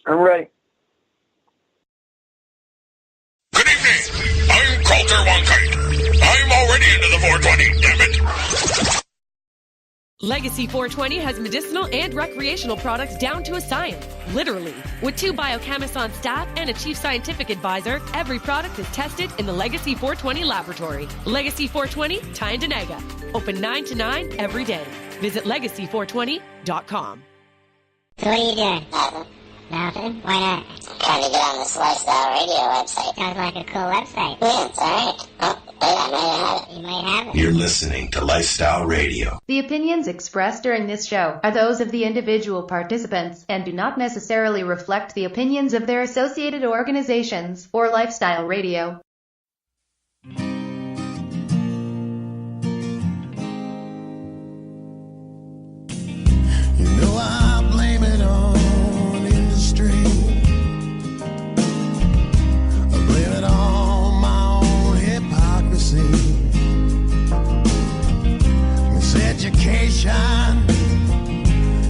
I'm ready. Good evening. I'm Coulter Wonkite. I'm already into the 420, damn it. Legacy 420 has medicinal and recreational products down to a science, literally. With 2 biochemists on staff and a chief scientific advisor, every product is tested in the Legacy 420 laboratory. Legacy 420, Tyndonega. Open 9 to 9 every day. Visit legacy420.com. So what are you doing? Nothing. Nothing? Why not? Trying to get on this Lifestyle Radio website. Sounds like a cool website. Yeah, it's alright. Oh, wait, I might have it. You might have it. You're listening to Lifestyle Radio. The opinions expressed during this show are those of the individual participants and do not necessarily reflect the opinions of their associated organizations or Lifestyle Radio. I blame it on industry. I blame it on my own hypocrisy. Miseducation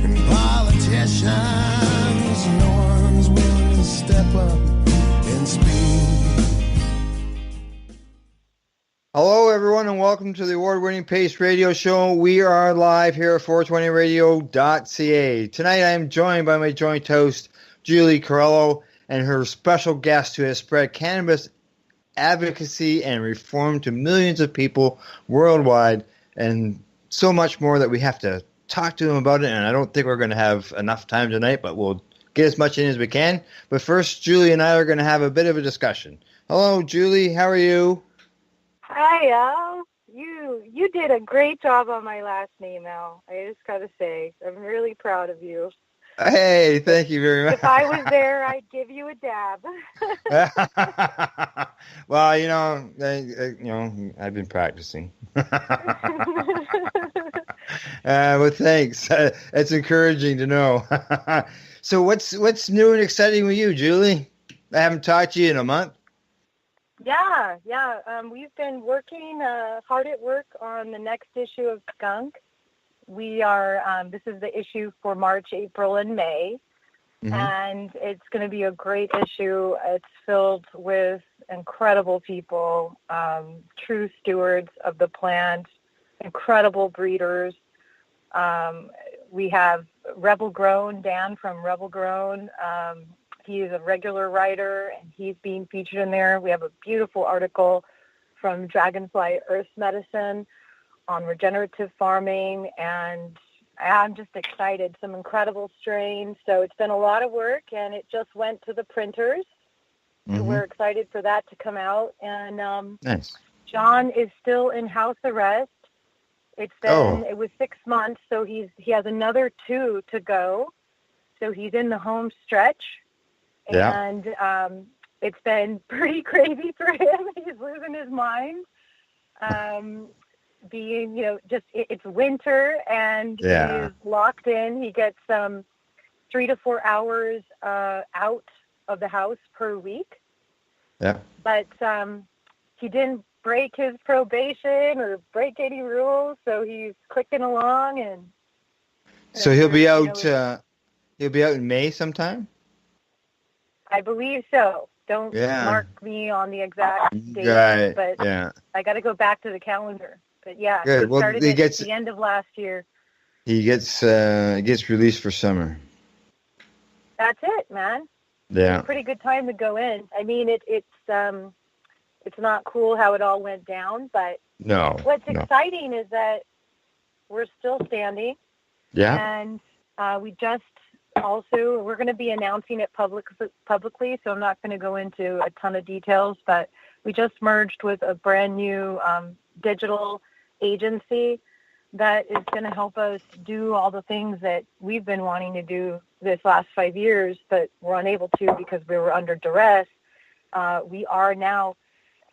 and politicians. No one's willing to step up and speak. Hello, everyone, and welcome to the award-winning Pace Radio Show. We are live here at 420radio.ca. Tonight, I am joined by my joint host, Julie Carello, and her special guest who has spread cannabis advocacy and reform to millions of people worldwide, and so much more that we have to talk to them about it, and I don't think we're going to have enough time tonight, but we'll get as much in as we can. But first, Julie and I are going to have a bit of a discussion. Hello, Julie. How are you? Hi, Al. You did a great job on my last name, Al. I just got to say, I'm really proud of you. Hey, thank you very much. If I was there, I'd give you a dab. Well, I've been practicing. Well, thanks. It's encouraging to know. So what's new and exciting with you, Julie? I haven't talked to you in a month. Yeah. We've been working hard at work on the next issue of Skunk. We are, this is the issue for March, April, and May. Mm-hmm. And it's going to be a great issue. It's filled with incredible people, true stewards of the plant, incredible breeders. We have Rebel Grown, Dan from Rebel Grown. He is a regular writer, and he's being featured in there. We have a beautiful article from Dragonfly Earth Medicine on regenerative farming, and I'm just excited. Some incredible strains. So it's been a lot of work, and it just went to the printers. Mm-hmm. So we're excited for that to come out. And nice. John is still in house arrest. It was 6 months, so he has another 2 to go. So he's in the home stretch. Yeah. And it's been pretty crazy for him. He's losing his mind. It's winter, and he's locked in. He gets 3 to 4 hours out of the house per week. Yeah. But he didn't break his probation or break any rules, so he's clicking along. And so he'll be out. He'll be out in May sometime. I believe so. Don't mark me on the exact date, but I got to go back to the calendar. But yeah, good. He started at the end of last year. He gets released for summer. That's it, man. Yeah. It's a pretty good time to go in. I mean, it's not cool how it all went down, but what's exciting is that we're still standing. Yeah. And we're going to be announcing it publicly, so I'm not going to go into a ton of details, but we just merged with a brand new digital agency that is going to help us do all the things that we've been wanting to do this last 5 years, but we're unable to because we were under duress. We are now.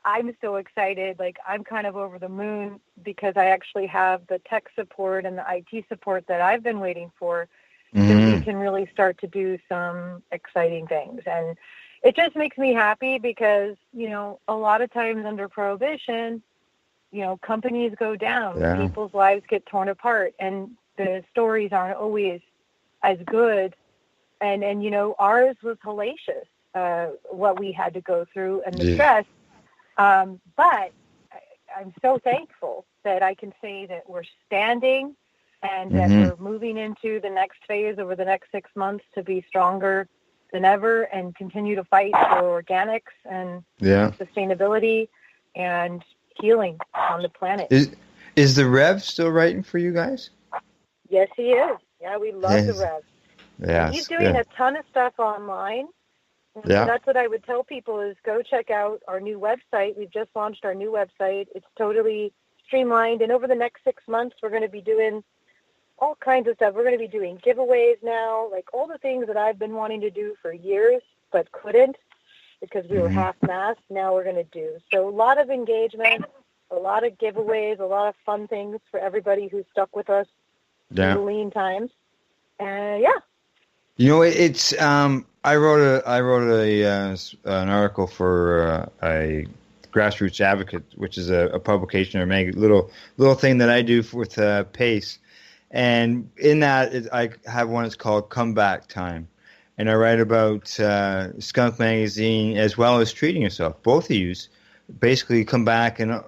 I'm so excited. Like, I'm kind of over the moon because I actually have the tech support and the IT support that I've been waiting for. So we can really start to do some exciting things. And it just makes me happy because, a lot of times under prohibition, companies go down. Yeah. People's lives get torn apart. And the stories aren't always as good And you know, ours was hellacious, what we had to go through and the stress. But I'm so thankful that I can say that we're standing and that we're moving into the next phase over the next 6 months to be stronger than ever and continue to fight for organics and sustainability and healing on the planet. Is the Rev still writing for you guys? Yes, he is. Yeah, we love the Rev. Yeah, he's doing a ton of stuff online. And that's what I would tell people is go check out our new website. We've just launched our new website. It's totally streamlined. And over the next 6 months, we're going to be doing all kinds of stuff. We're going to be doing giveaways now, like all the things that I've been wanting to do for years but couldn't because we were half-mast. Now we're going to do. So a lot of engagement, a lot of giveaways, a lot of fun things for everybody who's stuck with us through the lean times. And you know, it's I wrote an article for a Grassroots Advocate, which is a publication or little thing that I do with PACE, and in that I have one that's called Comeback Time, and I write about Skunk Magazine as well as Treating Yourself. Both of you basically come back and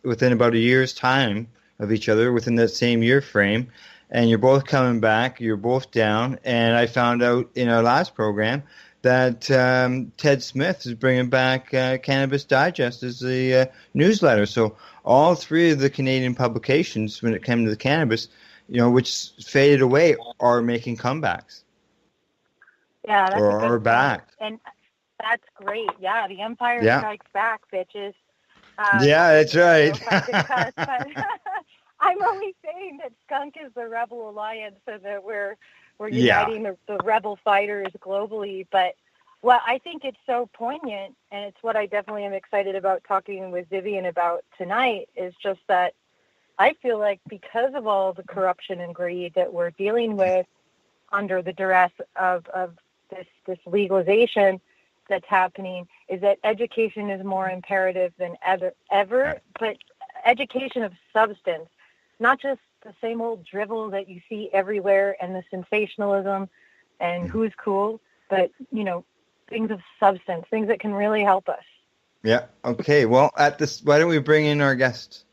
within about a year's time of each other, within that same year frame. And you're both coming back, you're both down, and I found out in our last program that Ted Smith is bringing back Cannabis Digest as the newsletter. So all three of the Canadian publications, when it came to the cannabis, which faded away, are making comebacks. Yeah, that's or back. And that's great. Yeah, the Empire Strikes Back, bitches. That's right. I'm only saying that Skunk is the Rebel Alliance so that we're uniting the rebel fighters globally. But what I think it's so poignant, and it's what I definitely am excited about talking with Vivian about tonight, is just that I feel like because of all the corruption and greed that we're dealing with under the duress of this legalization that's happening, is that education is more imperative than ever, but education of substance. Not just the same old drivel that you see everywhere and the sensationalism and who's cool, but, things of substance, things that can really help us. Yeah. Okay. Well, why don't we bring in our guest?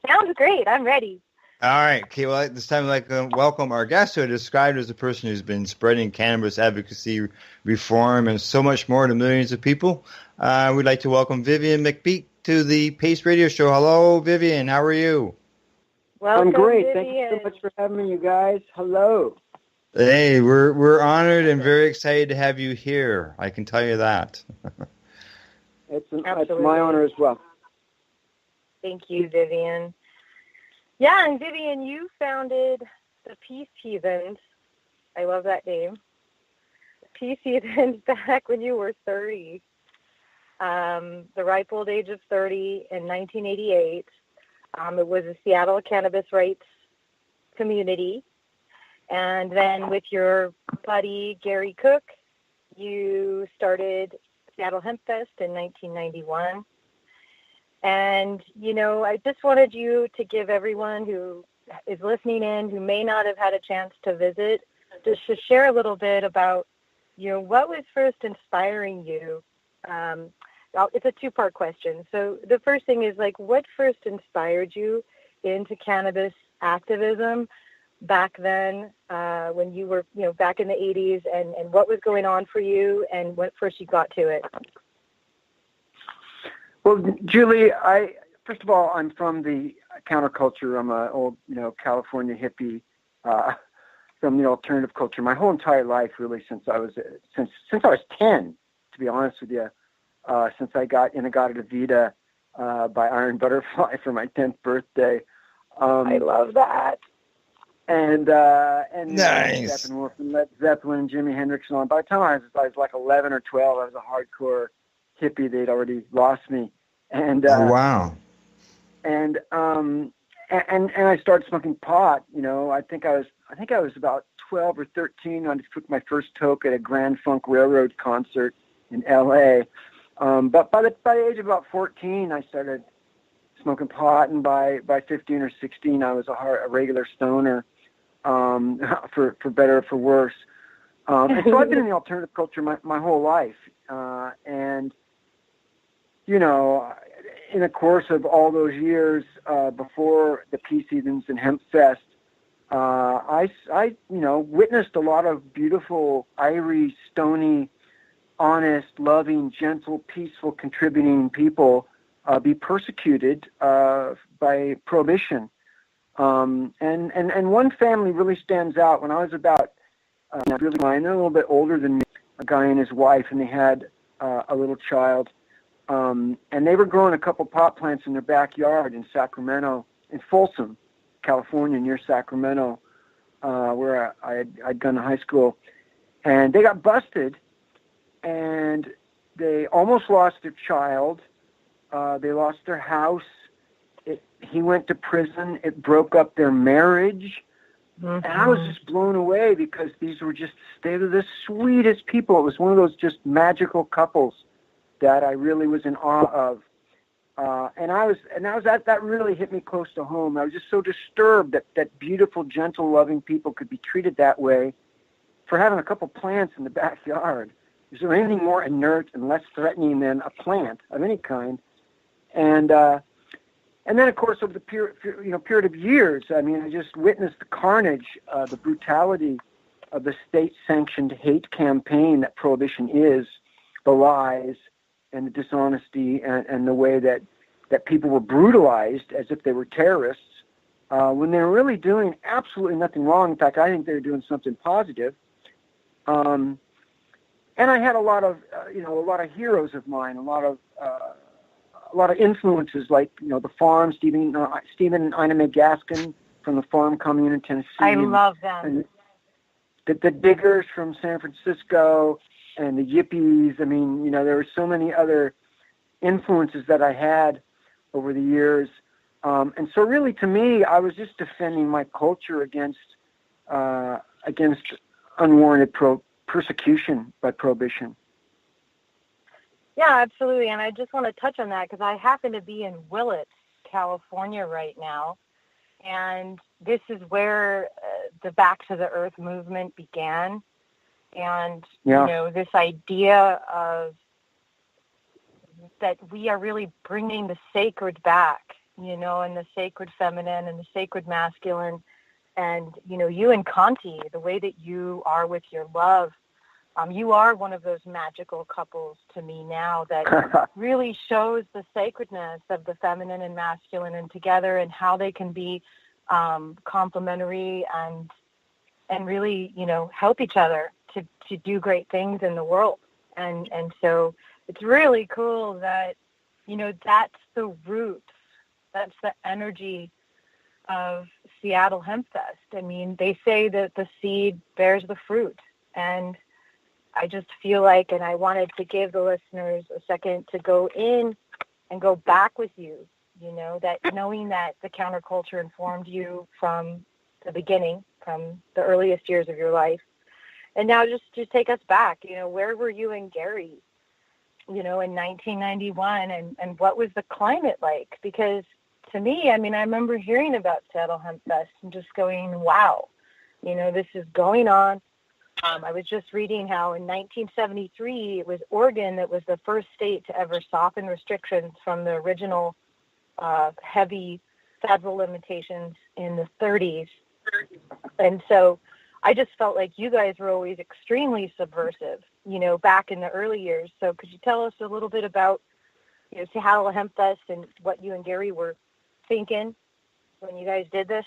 Sounds great. I'm ready. All right. Okay. Well, at this time, I'd like to welcome our guest, who are described as a person who's been spreading cannabis advocacy, reform, and so much more to millions of people. We'd like to welcome Vivian McPeak to the Pace Radio Show. Hello, Vivian. How are you? Welcome, I'm great. Vivian. Thank you so much for having me, you guys. Hello. Hey, we're honored and very excited to have you here. I can tell you that. It's my honor as well. Thank you, Vivian. Yeah, and Vivian, you founded the Peace Heathens. I love that name. The Peace Heathens back when you were 30. The ripe old age of 30 in 1988. It was a Seattle cannabis rights community. And then with your buddy, Gary Cook, you started Seattle Hempfest in 1991. And, I just wanted you to give everyone who is listening in, who may not have had a chance to visit, just to share a little bit about, what was first inspiring you. It's a two-part question. So the first thing is, what first inspired you into cannabis activism back then when you were, back in the 80s, and what was going on for you and what first you got to it? Well, Julie, first of all, I'm from the counterculture. I'm an old, California hippie from the alternative culture. My whole entire life, really, since I was 10, to be honest with you. Since I got Inagata by Iron Butterfly for my 10th birthday. I love that. And nice. Led Zeppelin and Jimi Hendrix and all. By the time I was like 11 or 12, I was a hardcore hippie. They'd already lost me. And wow. And I started smoking pot. I think I was about 12 or 13. I just took my first toke at a Grand Funk Railroad concert in L.A. But by the age of about 14, I started smoking pot, and by 15 or 16, I was a regular stoner, for better or for worse. And so I've been in the alternative culture my whole life. And, you know, in the course of all those years before the Peace Heathens and Hempfest, I witnessed a lot of beautiful, airy, stony, honest, loving, gentle, peaceful, contributing people be persecuted by prohibition. And one family really stands out. When I was about really they're a little bit older than me, a guy and his wife, and they had a little child. And they were growing a couple pot plants in their backyard in Sacramento, in Folsom, California, near Sacramento, where I'd gone to high school. And they got busted, and they almost lost their child. They lost their house. He went to prison. It broke up their marriage. Mm-hmm. And I was just blown away because these were they were the sweetest people. It was one of those just magical couples that I really was in awe of. That really hit me close to home. I was just so disturbed that beautiful, gentle, loving people could be treated that way for having a couple plants in the backyard. Is there anything more inert and less threatening than a plant of any kind? And then, of course, over the period of years, I mean, I just witnessed the carnage, the brutality of the state-sanctioned hate campaign that prohibition is, the lies and the dishonesty and the way that people were brutalized as if they were terrorists when they were really doing absolutely nothing wrong. In fact, I think they were doing something positive. And I had a lot of heroes of mine, a lot of influences, like, the Farm, Stephen and Ina Mae Gaskin from the Farm Commune in Tennessee. I love them. And the Diggers from San Francisco and the Yippies. I mean, there were so many other influences that I had over the years. And so really, to me, I was just defending my culture against unwarranted persecution by prohibition. Yeah, absolutely. And I just want to touch on that because I happen to be in Willits, California right now. And this is where the Back to the Earth movement began. And, this idea of that we are really bringing the sacred back, and the sacred feminine and the sacred masculine. And, you and Conti, the way that you are with your love, you are one of those magical couples to me now that really shows the sacredness of the feminine and masculine and together and how they can be complementary and really, help each other to do great things in the world. And so it's really cool that, that's the root, that's the energy of Seattle Hempfest. I mean, they say that the seed bears the fruit, and I just feel like, and I wanted to give the listeners a second to go in and go back with you, that knowing that the counterculture informed you from the beginning, from the earliest years of your life. And now just take us back, where were you and Gary, in 1991, and what was the climate like? Because to me, I mean, I remember hearing about Seattle Hempfest and just going, wow, this is going on. I was just reading how in 1973, it was Oregon that was the first state to ever soften restrictions from the original heavy federal limitations in the 30s. And so I just felt like you guys were always extremely subversive, back in the early years. So could you tell us a little bit about, Seattle Hempfest and what you and Gary were thinking when you guys did this?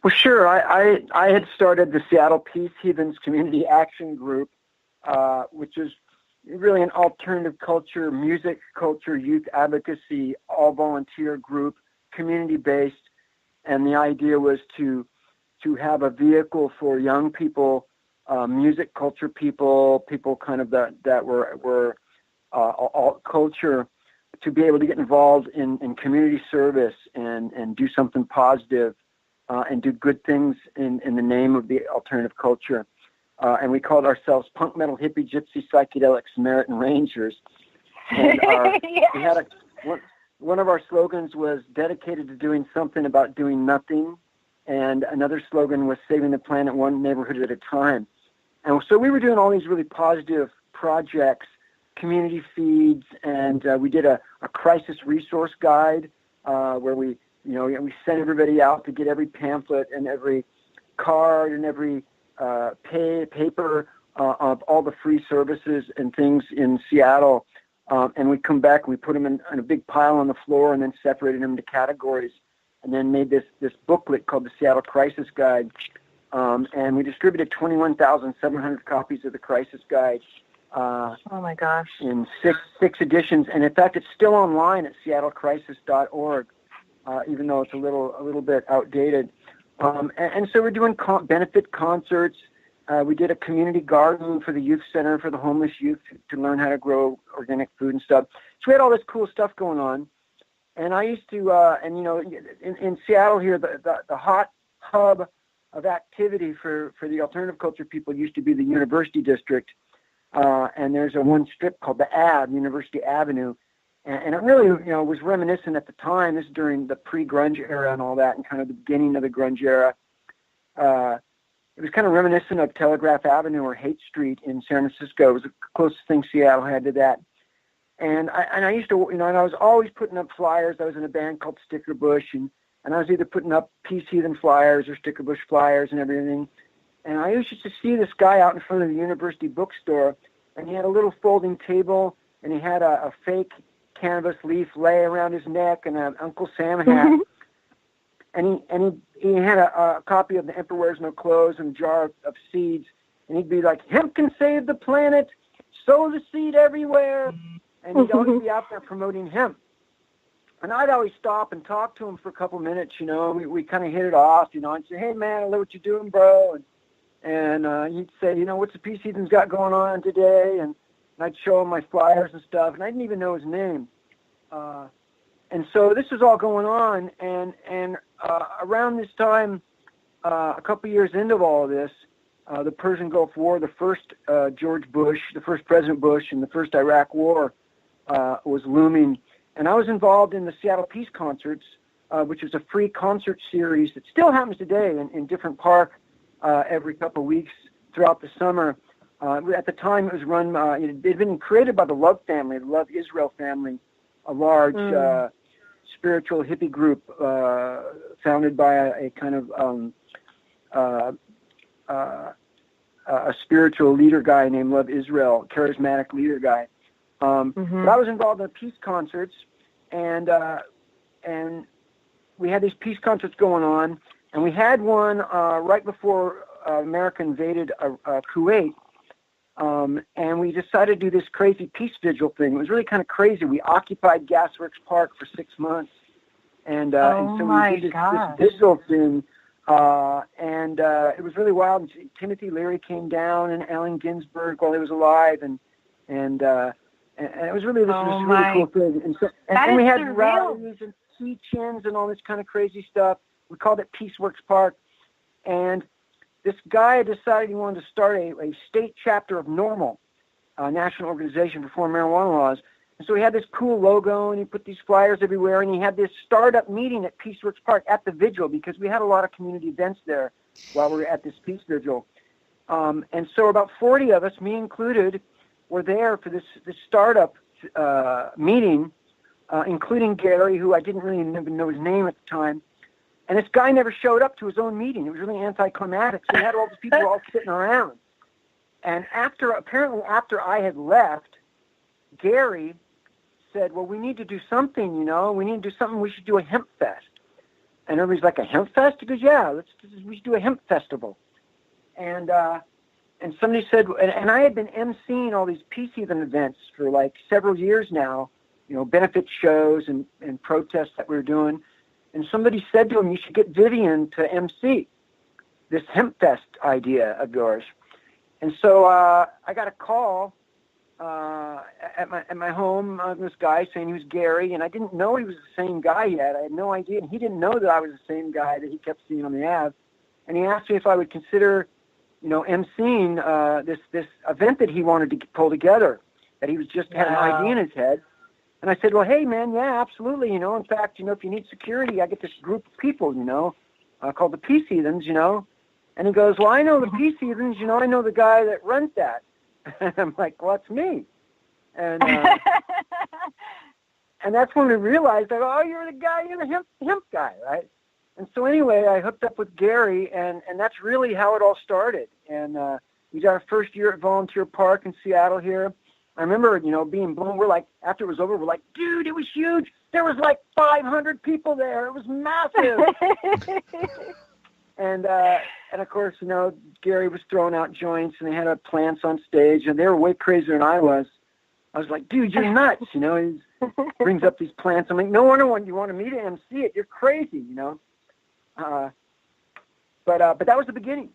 Well, sure. I had started the Seattle Peace Heathens Community Action Group, which is really an alternative culture, music culture, youth advocacy, all volunteer group, community-based. And the idea was to have a vehicle for young people, music culture people kind of that were alt culture, to be able to get involved in community service and do something positive. And do good things in the name of the alternative culture. And we called ourselves Punk Metal Hippie Gypsy Psychedelic Samaritan Rangers. And we had one of our slogans was dedicated to doing something about doing nothing. And another slogan was saving the planet one neighborhood at a time. And so we were doing all these really positive projects, community feeds, and we did a crisis resource guide where we sent everybody out to get every pamphlet and every card and every paper of all the free services and things in Seattle. And we come back, we put them in a big pile on the floor and then separated them into categories and then made this booklet called the Seattle Crisis Guide. And we distributed 21,700 copies of the Crisis Guide. Oh my gosh! In six editions, and in fact, it's still online at seattlecrisis.org, even though it's a little bit outdated. And so we're doing benefit concerts. We did a community garden for the youth center for the homeless youth to learn how to grow organic food and stuff. So we had all this cool stuff going on. And I used to, in Seattle here, the hot hub of activity for the alternative culture people used to be the University District. And there's one strip called the Ave, University Avenue. And it really, was reminiscent at the time. This is during the pre-grunge era and all that, and kind of the beginning of the grunge era. It was kind of reminiscent of Telegraph Avenue or Haight Street in San Francisco. It was the closest thing Seattle had to that. And I used to, and I was always putting up flyers. I was in a band called Sticker Bush, and I was either putting up Peace Heathen flyers or Sticker Bush flyers and everything. And I used to see this guy out in front of the university bookstore, and he had a little folding table, and he had a fake canvas leaf lay around his neck and an Uncle Sam hat. And he had a copy of The Emperor Wears No Clothes and a jar of seeds, and he'd be like, "Hemp can save the planet, sow the seed everywhere," and he'd always be out there promoting hemp. And I'd always stop and talk to him for a couple minutes, we kind of hit it off, I'd say, "Hey man, I love what you're doing, bro," and he'd say, "What's the Peace Heathen's got going on today?" And I'd show him my flyers and stuff, and I didn't even know his name. And so this was all going on, and around this time, a couple years into all of this, the Persian Gulf War, the first George Bush, the first President Bush, and the first Iraq War was looming. And I was involved in the Seattle Peace Concerts, which is a free concert series that still happens today in different park every couple of weeks throughout the summer. At the time, it was run, it had been created by the Love family, the Love Israel family, a large spiritual hippie group founded by a kind of a spiritual leader guy named Love Israel, charismatic leader guy. But I was involved in the peace concerts, and we had these peace concerts going on, and we had one right before America invaded Kuwait. And we decided to do this crazy peace vigil thing. It was really kind of crazy. We occupied Gasworks Park for 6 months. And so we did this vigil thing. And it was really wild. And Timothy Leary came down, and Allen Ginsberg while he was alive. And it was really, really cool thing. And we had rallies and teach-ins and all this kind of crazy stuff. We called it Peaceworks Park. And this guy decided he wanted to start a state chapter of NORML, a national organization to reform marijuana laws. And so he had this cool logo, and he put these flyers everywhere, and he had this startup meeting at Peaceworks Park at the vigil, because we had a lot of community events there while we were at this peace vigil. And so about 40 of us, me included, were there for this startup meeting, including Gary, who I didn't really even know his name at the time. And this guy never showed up to his own meeting. It was really anticlimactic. So we had all these people all sitting around. And after I had left, Gary said, "Well, we need to do something, We need to do something. We should do a hemp fest." And everybody's like, "A hemp fest?" He goes, "Yeah, we should do a hemp festival." And somebody said, and I had been emceeing all these Peace Heathen events for like several years now, benefit shows and protests that we were doing. And somebody said to him, "You should get Vivian to MC this Hemp Fest idea of yours." And so I got a call at my home of this guy saying he was Gary, and I didn't know he was the same guy yet. I had no idea, and he didn't know that I was the same guy that he kept seeing on the Ave. And he asked me if I would consider, emceeing this event that he wanted to pull together, that he was just had an idea in his head. And I said, "Well, hey, man, yeah, absolutely, In fact, if you need security, I get this group of people, called the Peace Heathens, And he goes, well, I know the Peace Heathens. You know, I know the guy that runs that. And I'm like, well, that's me. And and that's when we realized that, oh, you're the guy, you're the hemp guy, right? And so anyway, I hooked up with Gary, and that's really how it all started. And we got our first year at Volunteer Park in Seattle here. I remember, you know, being blown. We're like, after it was over, we're like, dude, it was huge. There was like 500 people there. It was massive. And of course, you know, Gary was throwing out joints, and they had plants on stage, and they were way crazier than I was. I was like, dude, you're nuts, you know. He brings up these plants. I'm like, no wonder you wanted me to MC it. You're crazy, you know. But that was the beginning.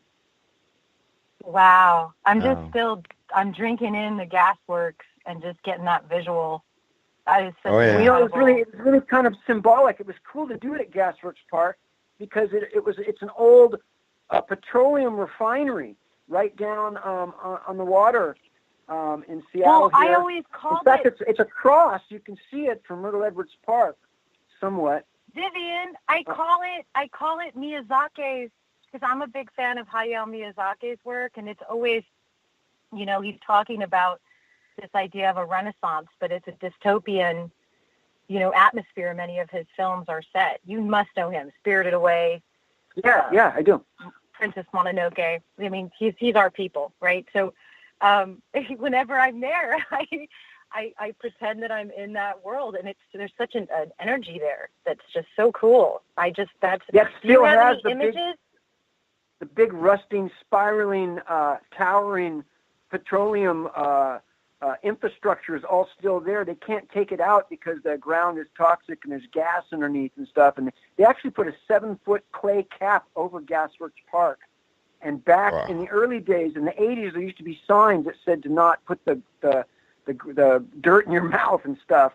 Wow. I'm drinking in the Gasworks and just getting that visual. You know, it was really kind of symbolic. It was cool to do it at Gasworks Park because it's an old petroleum refinery right down on the water in Seattle. Well, I always call it. In fact, it's across. You can see it from Myrtle Edwards Park, somewhat. Vivian, I call it Miyazaki's, because I'm a big fan of Hayao Miyazaki's work, and it's always, you know, he's talking about this idea of a renaissance, but it's a dystopian, you know, atmosphere. Many of his films are set. You must know him, Spirited Away. Yeah, I do. Princess Mononoke. I mean, he's our people, right? So whenever I'm there, I pretend that I'm in that world, and there's such an energy there that's just so cool. Do you have any images? The big rusting, spiraling, towering petroleum infrastructure is all still there. They can't take it out because the ground is toxic and there's gas underneath and stuff. And they actually put a 7-foot clay cap over Gasworks Park. And back in the early days, in the 80s, there used to be signs that said to not put the dirt in your mouth and stuff.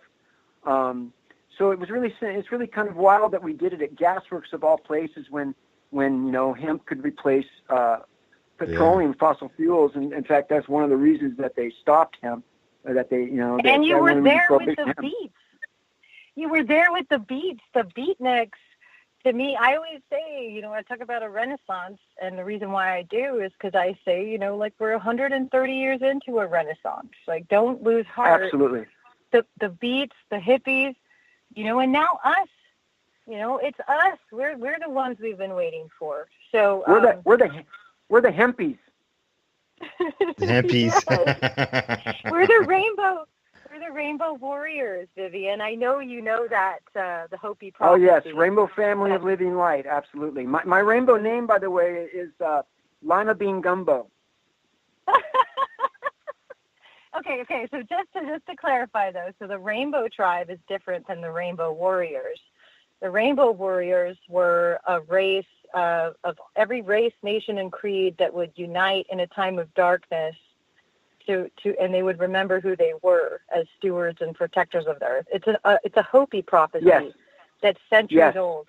So it's really kind of wild that we did it at Gasworks of all places when you know, hemp could replace petroleum, fossil fuels. And in fact, that's one of the reasons that they stopped hemp, that they, you know. And you were there with the beats. You were there with the beats, the beatniks. To me, I always say, you know, I talk about a renaissance, and the reason why I do is because I say, you know, like we're 130 years into a renaissance. Like, don't lose heart. Absolutely. The beats, the hippies, you know, and now us. You know, it's us. We're the ones we've been waiting for. So we're the hempies. The hempies. We're the rainbow. We're the Rainbow Warriors, Vivian. I know you know that the Hopi prophecy. Oh yes, Rainbow Family of Living Light. Absolutely. My rainbow name, by the way, is Lima Bean Gumbo. Okay. So just to clarify, though, so the Rainbow Tribe is different than the Rainbow Warriors. The Rainbow Warriors were a race of every race, nation, and creed that would unite in a time of darkness and they would remember who they were as stewards and protectors of the earth. It's a Hopi prophecy that's centuries old.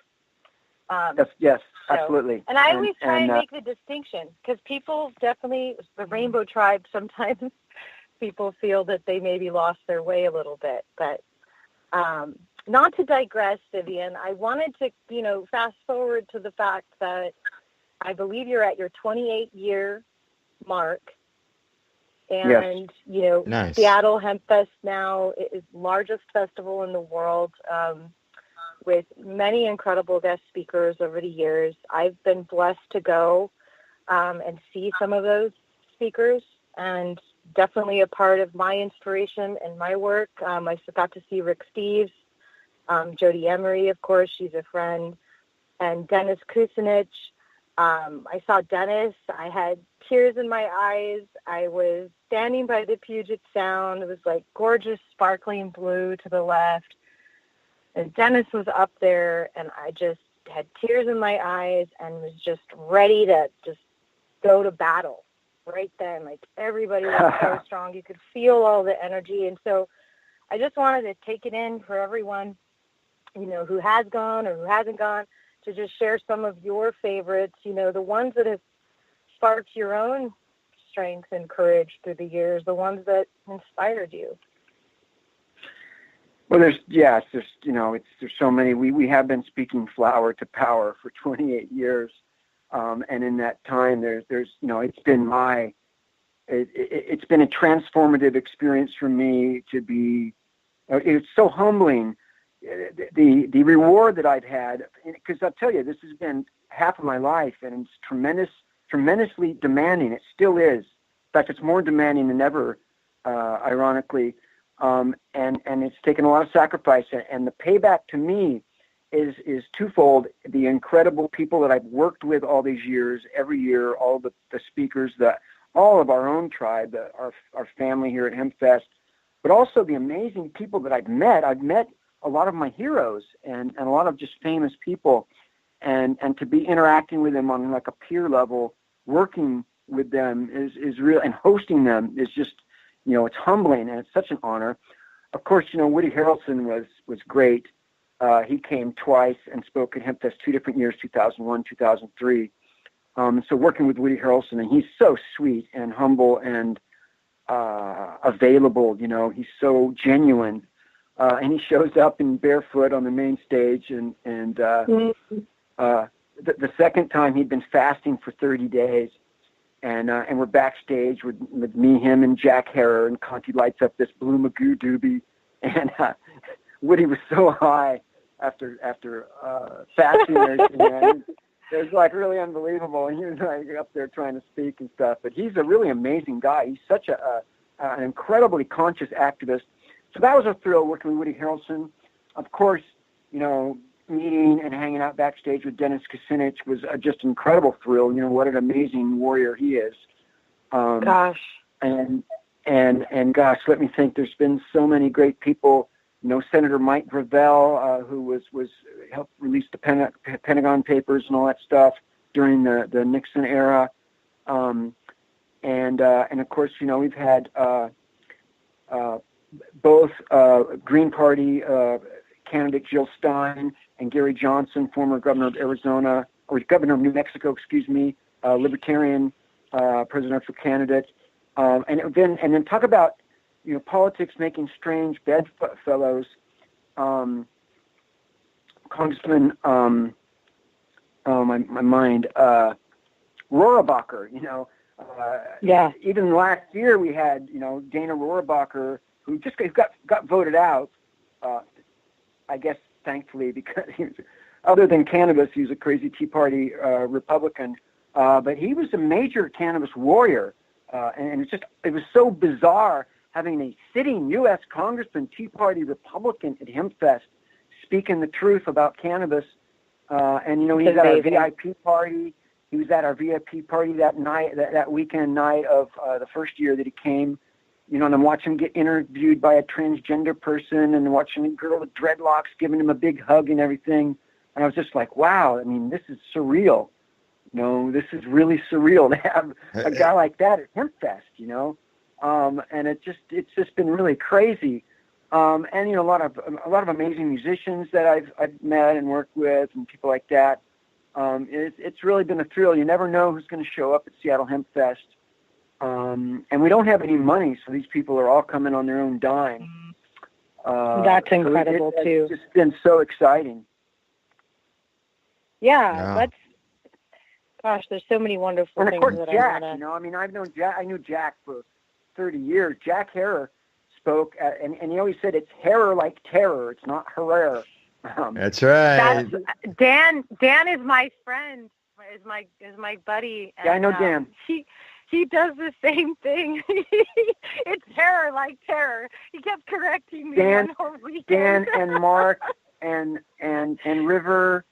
Yes, absolutely. And I always try and make the distinction, because people definitely, the Rainbow Tribe, sometimes people feel that they maybe lost their way a little bit, but not to digress, Vivian, I wanted to, you know, fast forward to the fact that I believe you're at your 28-year mark. And, you know, nice. Seattle Hempfest now is the largest festival in the world, with many incredible guest speakers over the years. I've been blessed to go and see some of those speakers, and definitely a part of my inspiration and my work. I got to see Rick Steves, Jody Emery, of course, she's a friend, and Dennis Kucinich. I saw Dennis. I had tears in my eyes. I was standing by the Puget Sound. It was like gorgeous, sparkling blue to the left. And Dennis was up there, and I just had tears in my eyes and was just ready to just go to battle right then. Like, everybody was so strong. You could feel all the energy. And so I just wanted to take it in for everyone, you know, who has gone or who hasn't gone, to just share some of your favorites, you know, the ones that have sparked your own strength and courage through the years, the ones that inspired you. Well, there's you know, there's so many. We have been speaking flower to power for 28 years. And in that time, there's it's been it's been a transformative experience for me to be. It's so humbling. The reward that I've had, because I'll tell you, this has been half of my life, and it's tremendously demanding. It still is. In fact, it's more demanding than ever, ironically. And it's taken a lot of sacrifice. And the payback to me is twofold. The incredible people that I've worked with all these years, every year, all the speakers, all of our own tribe, our family here at Hempfest, but also the amazing people that I've met. I've met a lot of my heroes and a lot of just famous people, and to be interacting with them on like a peer level, working with them is real, and hosting them is just, it's humbling, and it's such an honor. Of course, Woody Harrelson was great. He came twice and spoke at Hempfest 2 different years, 2001, 2003. So working with Woody Harrelson, and he's so sweet and humble and available. He's so genuine, and he shows up in barefoot on the main stage. And the second time, he'd been fasting for 30 days. And we're backstage with me, him, and Jack Harrer, and Conti lights up this Blue Magoo doobie, and Woody was so high after fasting and it was like really unbelievable, and he was like up there trying to speak and stuff. But he's a really amazing guy. He's such an incredibly conscious activist. So that was a thrill working with Woody Harrelson. Of course, meeting and hanging out backstage with Dennis Kucinich was just an incredible thrill. What an amazing warrior he is. Gosh. And gosh, let me think. There's been so many great people. Senator Mike Gravel, who helped release the Pentagon Papers and all that stuff during the Nixon era. And of course, we've had both Green Party candidate Jill Stein and Gary Johnson, former governor of Arizona, or governor of New Mexico, libertarian presidential candidate. And then talk about, politics making strange bedfellows. Congressman, my mind, Rohrabacher, yeah. Even last year we had, Dana Rohrabacher, who just got voted out, I guess, thankfully, because other than cannabis, he was a crazy Tea Party Republican, but he was a major cannabis warrior, and it was so bizarre having a sitting U.S. Congressman, Tea Party Republican at Hempfest, speaking the truth about cannabis. And, he's at our VIP party. He was at our VIP party that night, that weekend night of the first year that he came. And I'm watching him get interviewed by a transgender person, and watching a girl with dreadlocks giving him a big hug and everything. And I was just like, wow, this is surreal. This is really surreal to have a guy like that at Hempfest, and it's just been really crazy. And a lot of amazing musicians that I've met and worked with, and people like that. It's really been a thrill. You never know who's going to show up at Seattle Hempfest. And we don't have any money, so these people are all coming on their own dime. That's incredible too. It's just been so exciting. Yeah. Gosh, there's so many wonderful things. And of course, that Jack. I I've known Jack. I knew Jack for 30 years. Jack Harrer spoke, and he always said it's Harrer like terror. It's not Herrera. That's right. Dan is my friend. Is my buddy. And, yeah, I know Dan. He does the same thing. It's terror like terror. He kept correcting me one whole weekend. Dan and Mark and River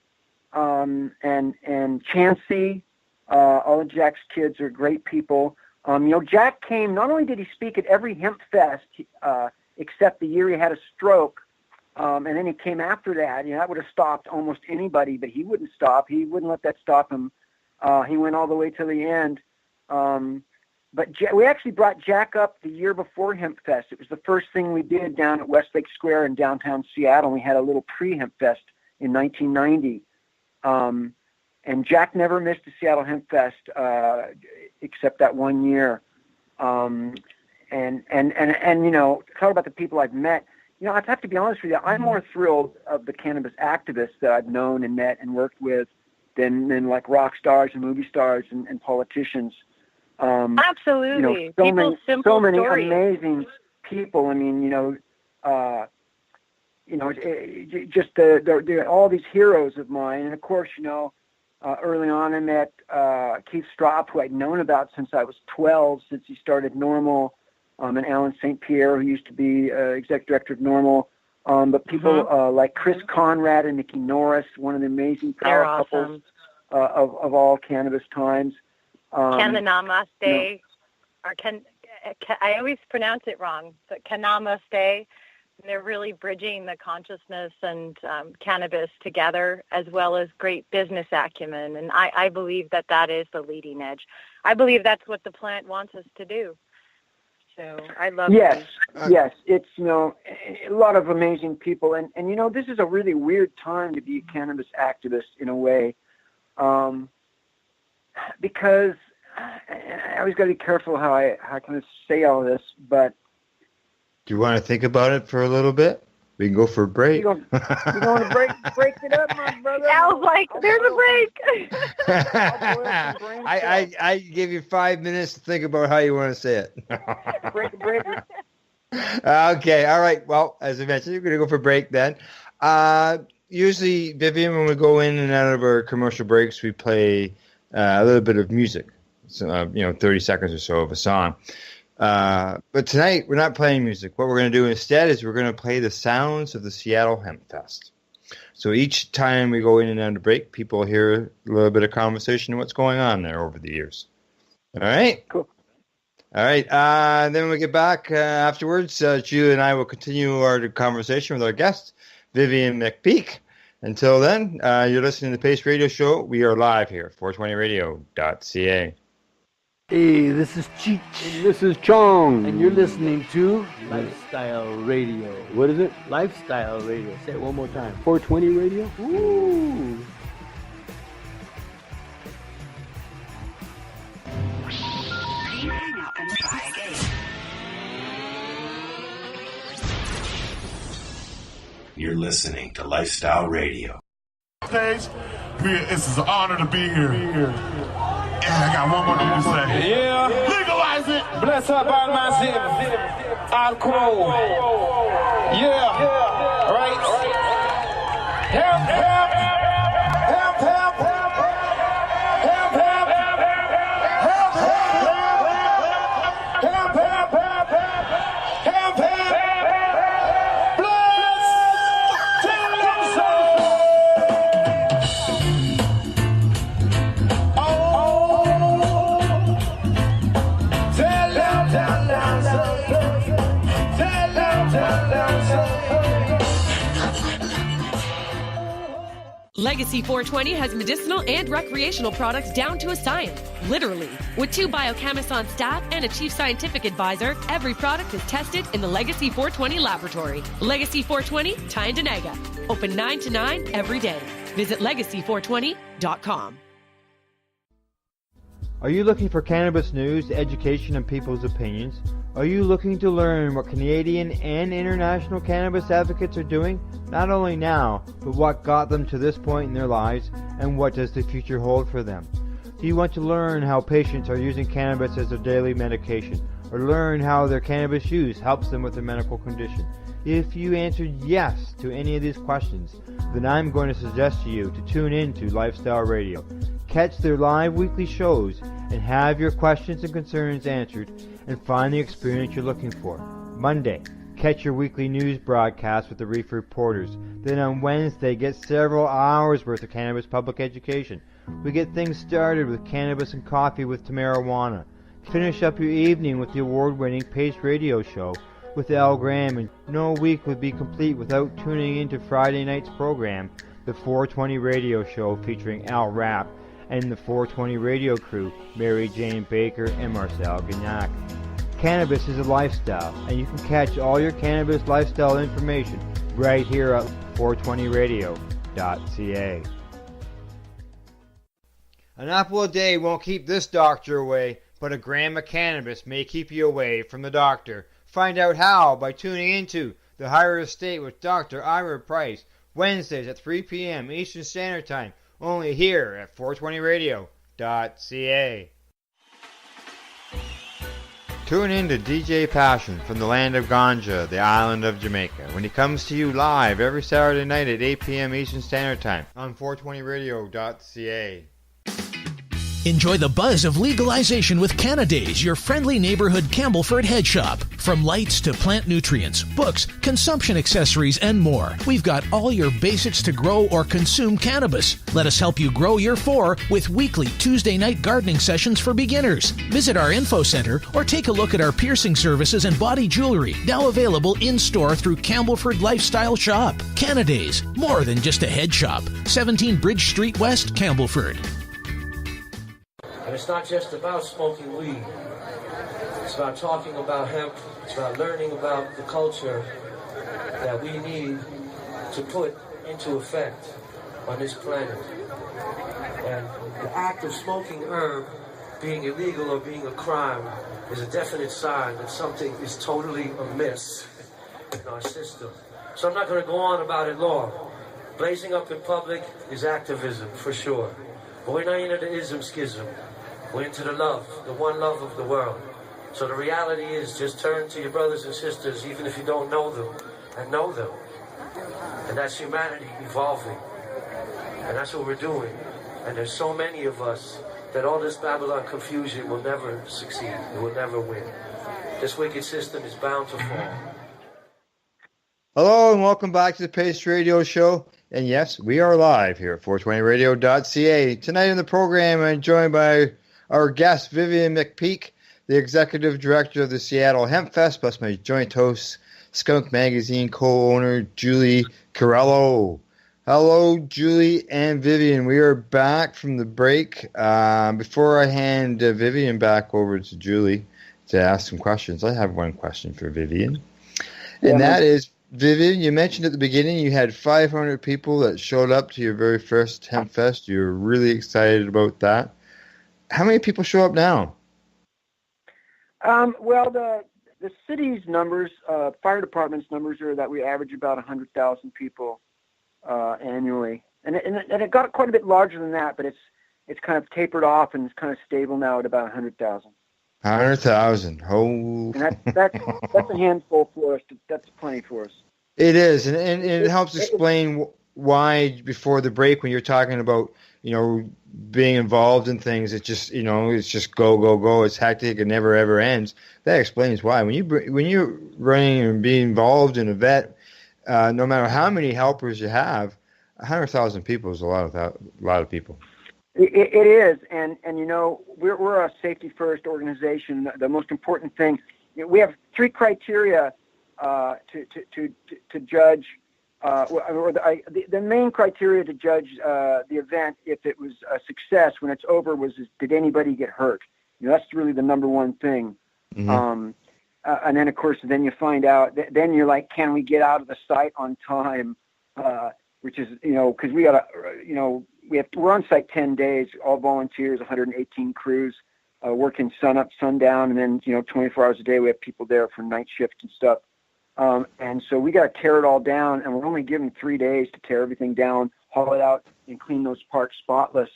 and Chancey, all of Jack's kids are great people. Jack came, not only did he speak at every Hempfest, except the year he had a stroke, and then he came after that. That would have stopped almost anybody, but he wouldn't stop. He wouldn't let that stop him. He went all the way to the end. But we actually brought Jack up the year before Hempfest. It was the first thing we did down at Westlake Square in downtown Seattle. We had a little pre-Hempfest in 1990. And Jack never missed a Seattle Hempfest except that one year. And talk about the people I've met. I have to be honest with you. I'm more thrilled of the cannabis activists that I've known and met and worked with than like rock stars and movie stars and politicians. Absolutely. So many stories. amazing people. I mean, just all these heroes of mine. And of course, early on I met Keith Straub, who I'd known about since I was 12, since he started Normal, and Alan St. Pierre, who used to be executive director of Normal. But people like Chris Conrad and Nikki Norris, one of the amazing power couples of all cannabis times. Kanamaste, I always pronounce it wrong, but Kanamaste. They're really bridging the consciousness and cannabis together, as well as great business acumen. And I believe that is the leading edge. I believe that's what the plant wants us to do. So I love Yes. It's, a lot of amazing people. And this is a really weird time to be a cannabis activist in a way, because I always got to be careful how I kind of say all this, but. Do you want to think about it for a little bit? We can go for a break. You're going to break it up, my brother. I was like, there's a break. I give you 5 minutes to think about how you want to say it. break. Okay, all right. Well, as I mentioned, we're going to go for a break then. Usually, Vivian, when we go in and out of our commercial breaks, we play a little bit of music. So, 30 seconds or so of a song. But tonight, we're not playing music. What we're going to do instead is we're going to play the sounds of the Seattle Hempfest. So each time we go in and out of break, people hear a little bit of conversation of what's going on there over the years. All right? Cool. All right. Then when we get back afterwards, Julie and I will continue our conversation with our guest, Vivian McPeak. Until then, you're listening to the Pace Radio Show. We are live here at 420radio.ca. Hey, this is Cheech. And this is Chong. And you're listening to Lifestyle Radio. What is it? Lifestyle Radio. Say it one more time. 420 Radio? Ooh. You're listening to Lifestyle Radio. It's an honor to be here. And I got one more thing to say. Yeah. Legalize it. Bless up all massive. Alcohol. Yeah. Right. Help. Legacy 420 has medicinal and recreational products down to a science, literally. With 2 biochemists on staff and a chief scientific advisor, every product is tested in the Legacy 420 laboratory. Legacy 420, Tyendinaga. Open 9 to 9 every day. Visit legacy420.com. Are you looking for cannabis news, education, and people's opinions? Are you looking to learn what Canadian and international cannabis advocates are doing, not only now, but what got them to this point in their lives, and what does the future hold for them? Do you want to learn how patients are using cannabis as their daily medication, or learn how their cannabis use helps them with their medical condition? If you answered yes to any of these questions, then I'm going to suggest to you to tune in to Lifestyle Radio. Catch their live weekly shows and have your questions and concerns answered and find the experience you're looking for. Monday, catch your weekly news broadcast with the Reef Reporters. Then on Wednesday, get several hours worth of cannabis public education. We get things started with Cannabis and Coffee with Tamarawana. Finish up your evening with the award-winning Pace Radio Show with Al Graham, and no week would be complete without tuning into Friday night's program, the 420 Radio Show featuring Al Rapp and the 420 Radio crew, Mary Jane Baker and Marcel Gignac. Cannabis is a lifestyle, and you can catch all your cannabis lifestyle information right here at 420radio.ca. An apple a day won't keep this doctor away, but a gram of cannabis may keep you away from the doctor. Find out how by tuning into The Higher Estate with Dr. Ira Price, Wednesdays at 3 p.m. Eastern Standard Time, only here at 420radio.ca. Tune in to DJ Passion from the land of Ganja, the island of Jamaica, when he comes to you live every Saturday night at 8 p.m. Eastern Standard Time on 420radio.ca. Enjoy the buzz of legalization with Canada's, your friendly neighborhood Campbellford head shop. From lights to plant nutrients, books, consumption accessories, and more, we've got all your basics to grow or consume cannabis. Let us help you grow your four with weekly Tuesday night gardening sessions for beginners. Visit our info center or take a look at our piercing services and body jewelry, now available in-store through Campbellford Lifestyle Shop. Canada's, more than just a head shop. 17 Bridge Street West, Campbellford. And it's not just about smoking weed. It's about talking about hemp. It's about learning about the culture that we need to put into effect on this planet. And the act of smoking herb being illegal or being a crime is a definite sign that something is totally amiss in our system. So I'm not going to go on about it long. Blazing up in public is activism, for sure. But we're not into the ism-schism. We're into the love, the one love of the world. So the reality is, just turn to your brothers and sisters, even if you don't know them, and know them. And that's humanity evolving. And that's what we're doing. And there's so many of us that all this Babylon confusion will never succeed. It will never win. This wicked system is bound to fall. Hello and welcome back to the Pace Radio Show. And yes, we are live here at 420radio.ca. Tonight in the program, I'm joined by our guest, Vivian McPeak, the executive director of the Seattle Hempfest, plus my joint host, Skunk Magazine co-owner, Julie Carello. Hello, Julie and Vivian. We are back from the break. Before I hand Vivian back over to Julie to ask some questions, I have one question for Vivian. And that is, Vivian, you mentioned at the beginning you had 500 people that showed up to your very first Hempfest. You were really excited about that. How many people show up now? Well, the city's numbers, fire department's numbers are that we average about 100,000 people annually, and it got quite a bit larger than that, but it's kind of tapered off and it's kind of stable now at about 100,000. 100,000. Oh, and that's a handful for us. That's plenty for us. It is, and it helps explain why before the break when you're talking about being involved in things, it's just it's just go. It's hectic. It never ever ends. That explains why when you're running and being involved in a vet, no matter how many helpers you have, 100,000 people is a lot of people. It is, and we're a safety first organization. The most important thing, we have 3 criteria to judge. The main criteria to judge the event, if it was a success when it's over, was did anybody get hurt? That's really the number one thing. Mm-hmm. And then, of course, then you find out. Then you're like, can we get out of the site on time? Which is, because we got to, we're on site 10 days, all volunteers, 118 crews, working sun up, sundown, and then 24 hours a day we have people there for night shift and stuff. And so we got to tear it all down, and we're only given 3 days to tear everything down, haul it out, and clean those parks spotless.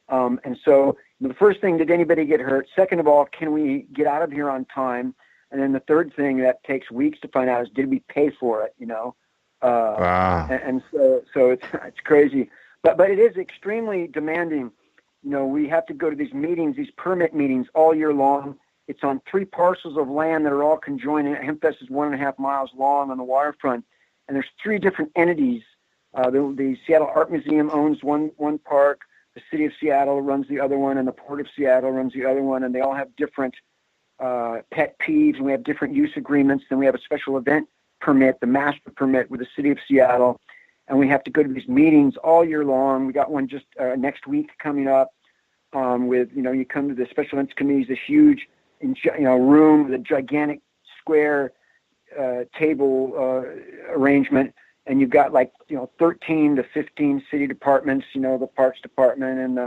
And so the first thing, did anybody get hurt? Second of all, can we get out of here on time? And then the third thing that takes weeks to find out is, did we pay for it? Wow. And so it's crazy, but it is extremely demanding. We have to go to these meetings, these permit meetings all year long. It's on 3 parcels of land that are all conjoined. Hempfest is 1.5 miles long on the waterfront, and there's 3 different entities. The Seattle Art Museum owns one park, the City of Seattle runs the other one, and the Port of Seattle runs the other one, and they all have different pet peeves, and we have different use agreements. Then we have a special event permit, the master permit with the City of Seattle, and we have to go to these meetings all year long. We got one just next week coming up with, you come to the special events committees, this huge room with a gigantic square table arrangement, and you've got 13 to 15 city departments, the Parks Department and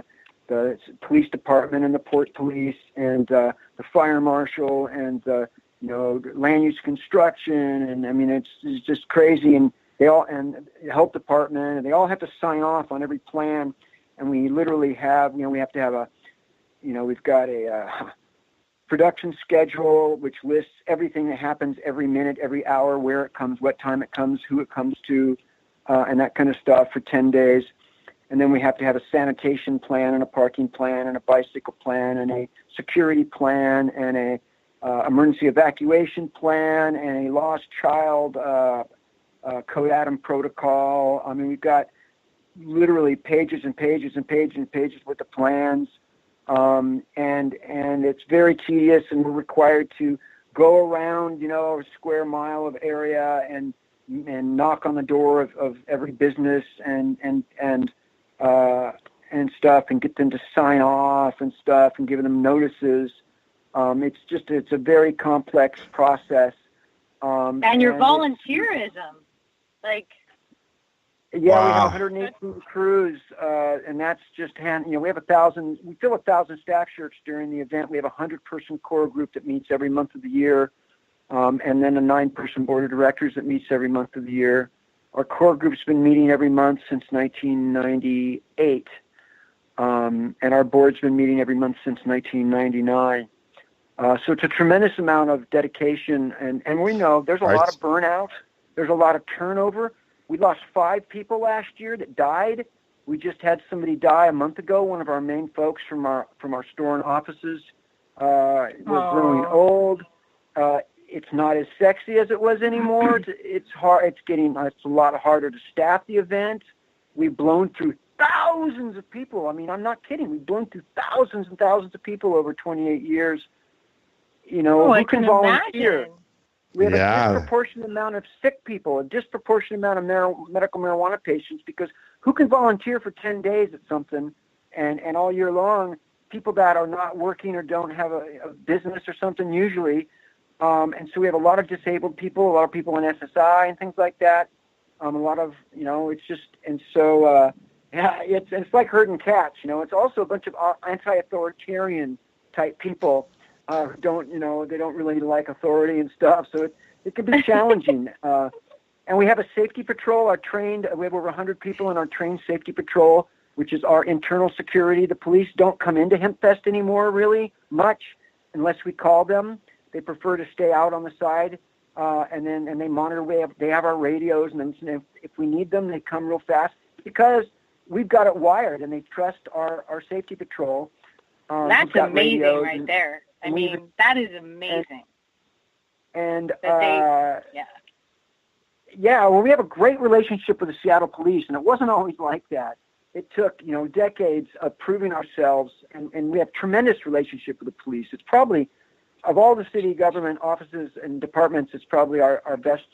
the Police Department and the Port Police and the Fire Marshal and land use construction, and I mean it's just crazy, and the Health Department, and they all have to sign off on every plan, and we literally have, we have to have we've got a production schedule which lists everything that happens every minute, every hour, where it comes, what time it comes, who it comes to, and that kind of stuff for 10 days. And then we have to have a sanitation plan and a parking plan and a bicycle plan and a security plan and a emergency evacuation plan and a lost child Code Adam protocol. I mean, we've got literally pages and pages and pages and pages worth of plans, and it's very tedious. And we're required to go around, a square mile of area and knock on the door of every business and stuff, and get them to sign off and stuff, and give them notices. It's a very complex process. And your volunteerism, we have 118 crews, and that's just we have 1,000. We fill 1,000 staff shirts during the event. We have a 100-person core group that meets every month of the year, and then a 9-person board of directors that meets every month of the year. Our core group's been meeting every month since 1998, and our board's been meeting every month since 1999. So it's a tremendous amount of dedication, and we know there's a lot of burnout. There's a lot of turnover. We lost 5 people last year that died. We just had somebody die a month ago. One of our main folks from our store and offices. We're growing old. It's not as sexy as it was anymore. It's hard. It's a lot harder to staff the event. We've blown through thousands of people. I mean, I'm not kidding. We've blown through thousands and thousands of people over 28 years. Who can volunteer? Imagine. We have a disproportionate amount of sick people, a disproportionate amount of medical marijuana patients, because who can volunteer for 10 days at something and all year long? People that are not working or don't have a business or something usually. And so we have a lot of disabled people, a lot of people in SSI and things like that. A lot of, it's just, and so, it's like herding cats, It's also a bunch of anti-authoritarian type people who don't, they don't really like authority and stuff. So it can be challenging. And we have a safety patrol. We have over 100 people in our trained safety patrol, which is our internal security. The police don't come into Hempfest anymore really much unless we call them. They prefer to stay out on the side, and they monitor. They have our radios, and then if we need them, they come real fast because we've got it wired, and they trust our safety patrol. That's amazing, right there. I mean, that is amazing. And well, we have a great relationship with the Seattle police, and it wasn't always like that. It took decades of proving ourselves, and we have tremendous relationship with the police. It's probably, of all the city government offices and departments, it's probably our best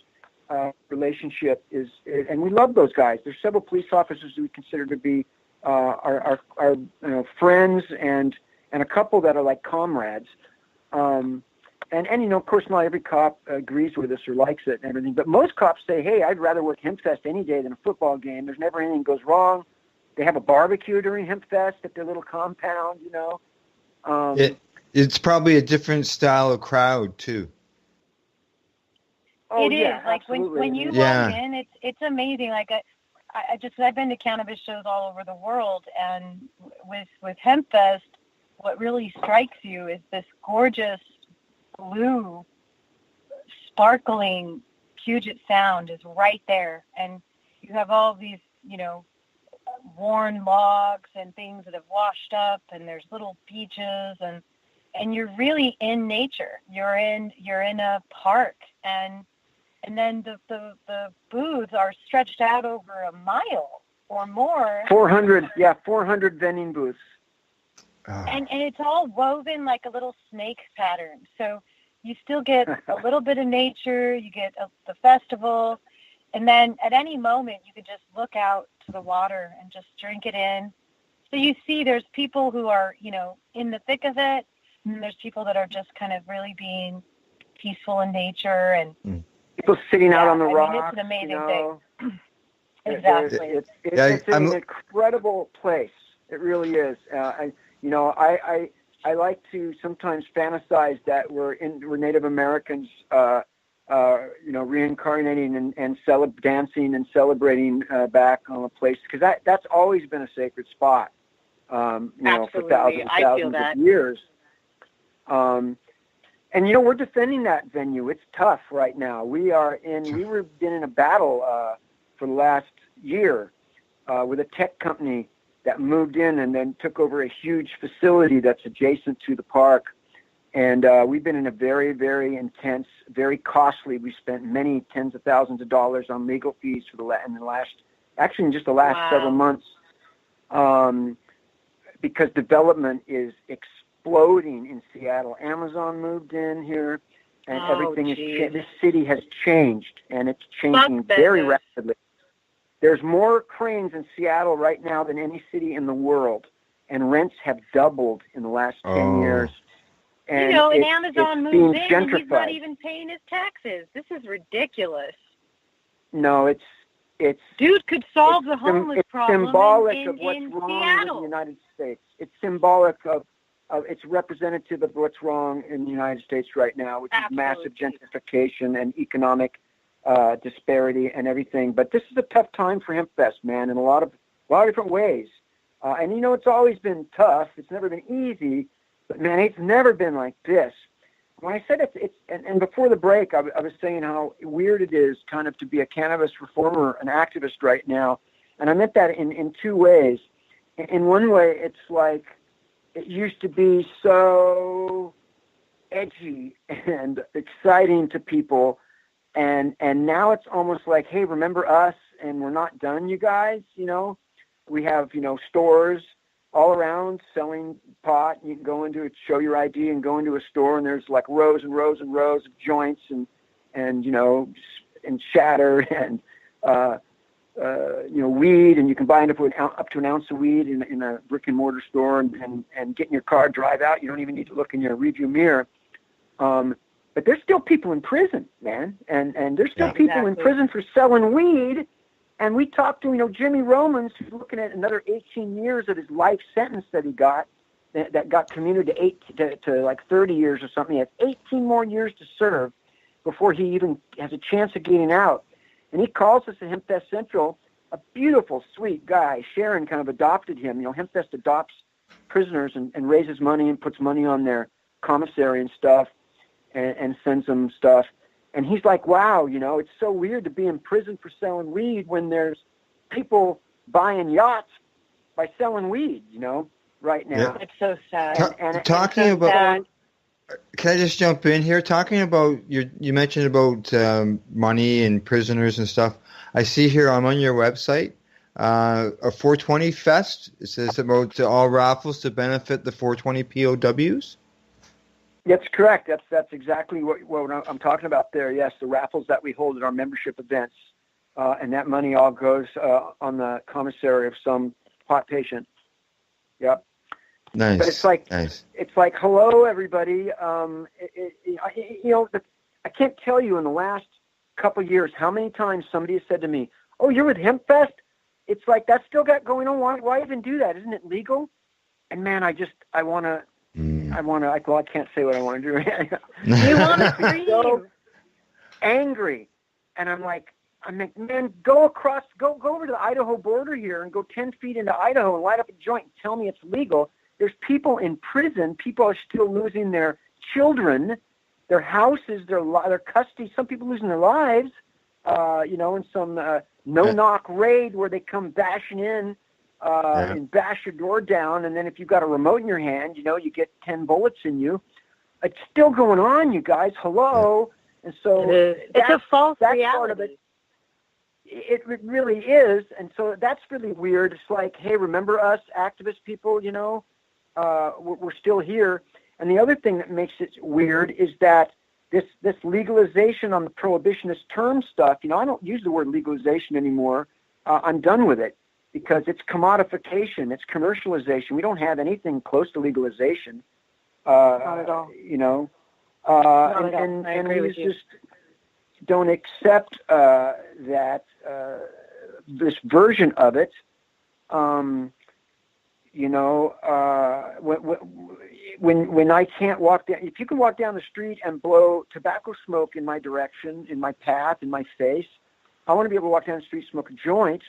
relationship and we love those guys. There's several police officers who we consider to be our friends, and a couple that are like comrades. And of course, not every cop agrees with us or likes it and everything, but most cops say, hey, I'd rather work Hempfest any day than a football game. There's never anything goes wrong. They have a barbecue during Hempfest at their little compound, It's probably a different style of crowd too. It is like when you walk in, it's amazing. Like I've been to cannabis shows all over the world, and with Hempfest, what really strikes you is this gorgeous blue, sparkling Puget Sound is right there, and you have all these worn logs and things that have washed up, and there's little beaches, and you're really in nature. You're in a park, and then the booths are stretched out over a mile or more. 400 vending booths. And it's all woven like a little snake pattern. So you still get a little bit of nature, you get the festival, and then at any moment you could just look out to the water and just drink it in. So you see there's people who are, in the thick of it, and there's people that are just kind of really being peaceful in nature, and people sitting out on the rocks. It's an amazing thing. Exactly. It's an incredible place. It really is. I like to sometimes fantasize that we're Native Americans reincarnating and dancing and celebrating back on a place, because that's always been a sacred spot, for thousands of years. And we're defending that venue. It's tough right now. We've been in a battle for the last year with a tech company that moved in and then took over a huge facility that's adjacent to the park. And we've been in a very, very intense, very costly. We spent many tens of thousands of dollars on legal fees in the last several months, because development is exploding in Seattle. Amazon moved in here, and everything is. This city has changed, and it's changing very rapidly. There's more cranes in Seattle right now than any city in the world, and rents have doubled in the last 10 years. And Amazon moves in and he's not even paying his taxes. This is ridiculous. No, it's dude could solve the homeless problem. It's symbolic of what's in wrong Seattle. in the United States. It's symbolic of it's representative of what's wrong in the United States right now, which is massive gentrification and economic disparity and everything. But this is a tough time for Hempfest, man, in a lot of different ways. And it's always been tough. It's never been easy. But man, it's never been like this. When I said and before the break, I was saying how weird it is kind of to be a cannabis reformer, an activist right now. And I meant that in two ways. In one way, it's like it used to be so edgy and exciting to people. And now it's almost like, hey, remember us? And we're not done, you guys. We have, stores all around selling pot. You can go into it, show your ID, and go into a store, and there's like rows and rows and rows of joints and shatter and weed, and you can buy up to an ounce of weed in a brick and mortar store and get in your car, drive out. You don't even need to look in your rearview mirror. But there's still people in prison, man, and there's still people in prison for selling weed. And we talked to, Jimmy Romans, who's looking at another 18 years of his life sentence that he got, that got commuted to like 30 years or something. He has 18 more years to serve before he even has a chance of getting out. And he calls us at Hempfest Central, a beautiful, sweet guy. Sharon kind of adopted him. Hempfest adopts prisoners and raises money and puts money on their commissary and stuff and sends them stuff. And he's like, wow, it's so weird to be in prison for selling weed when there's people buying yachts by selling weed, right now. Yeah. It's so sad. Talking about, can I just jump in here? Talking about, you mentioned about money and prisoners and stuff. I see here, I'm on your website, a 420 Fest. It says about all raffles to benefit the 420 POWs. That's correct. That's exactly what I'm talking about there. Yes, the raffles that we hold at our membership events, and that money all goes on the commissary of some pot patient. Yep. Nice. But it's like hello, everybody. I can't tell you in the last couple of years how many times somebody has said to me, "Oh, you're with Hempfest." It's like that's still got going on. Why even do that? Isn't it legal? And man, I want to. I can't say what I want to do. You want to scream. So angry. And I'm like, man, go over to the Idaho border here and go 10 feet into Idaho and light up a joint and tell me it's legal. There's people in prison. People are still losing their children, their houses, their custody. Some people losing their lives, in some no-knock raid where they come bashing in. And bash your door down, and then if you've got a remote in your hand, you get 10 bullets in you. It's still going on, you guys. Hello. And so it's a false reality. Part of it. It really is. And so that's really weird. It's like, hey, remember us, activist people, we're still here. And the other thing that makes it weird is that this legalization on the prohibitionist term stuff, I don't use the word legalization anymore. I'm done with it. Because it's commodification, it's commercialization. We don't have anything close to legalization. Not at all. And we just don't accept that this version of it. when I can't walk down, if you can walk down the street and blow tobacco smoke in my direction, in my path, in my face, I want to be able to walk down the street, smoke a joint.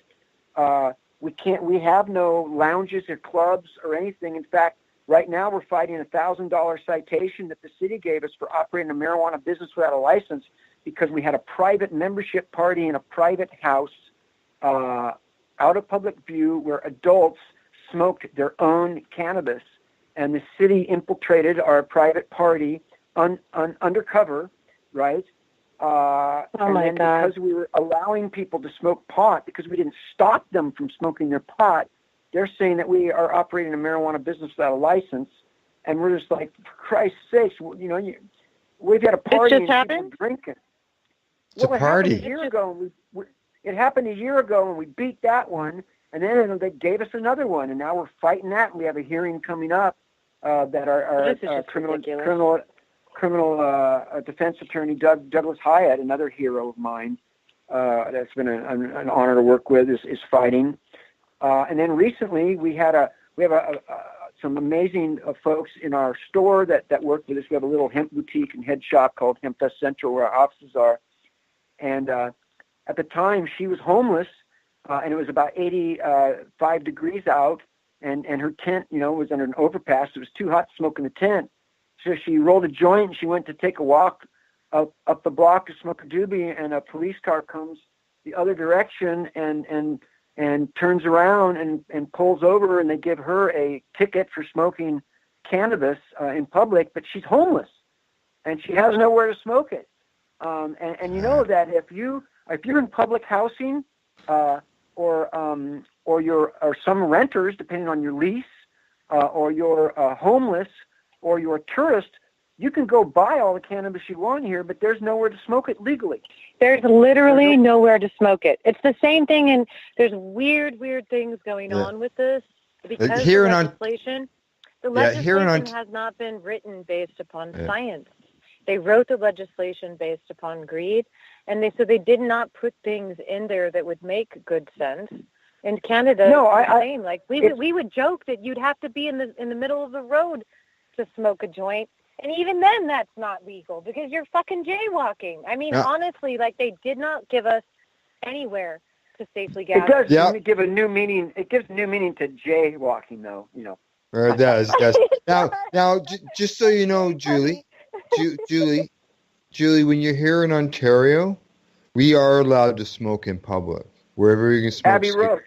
We have no lounges or clubs or anything. In fact, right now we're fighting a $1,000 citation that the city gave us for operating a marijuana business without a license because we had a private membership party in a private house out of public view where adults smoked their own cannabis. And the city infiltrated our private party undercover, right? Because we were allowing people to smoke pot, because we didn't stop them from smoking their pot, they're saying that we are operating a marijuana business without a license. And we're just like, for Christ's sakes, we've got a party and people drinking. It's a party. It happened a year ago, and we beat that one. And then they gave us another one, and now we're fighting that. And we have a hearing coming up that our criminal defense attorney Douglas Hyatt, another hero of mine, that's been an honor to work with, is fighting. And then recently we have some amazing folks in our store that work with us. We have a little hemp boutique and head shop called Hempfest Central where our offices are. And at the time she was homeless. And it was about 85 degrees out, and her tent, was under an overpass. It was too hot to smoke in the tent. So she rolled a joint, and she went to take a walk up the block to smoke a doobie, and a police car comes the other direction and turns around and pulls over, and they give her a ticket for smoking cannabis in public, but she's homeless, and she has nowhere to smoke it. And you know that if you're in public housing, or some renters, depending on your lease, or you're homeless, or you're a tourist, you can go buy all the cannabis you want here, but there's nowhere to smoke it legally. There's literally nowhere to smoke it. It's the same thing, and there's weird things going on with this because the legislation has not been written based upon science. They wrote the legislation based upon greed, and they did not put things in there that would make good sense. In Canada, same. Like we would joke that you'd have to be in the middle of the road to smoke a joint, and even then, that's not legal because you're fucking jaywalking. I mean, honestly, like they did not give us anywhere to safely gather. It does give a new meaning. It gives new meaning to jaywalking, though. Or it does. Now, just so you know, Julie, when you're here in Ontario, we are allowed to smoke in public wherever you can smoke. Abby Roach.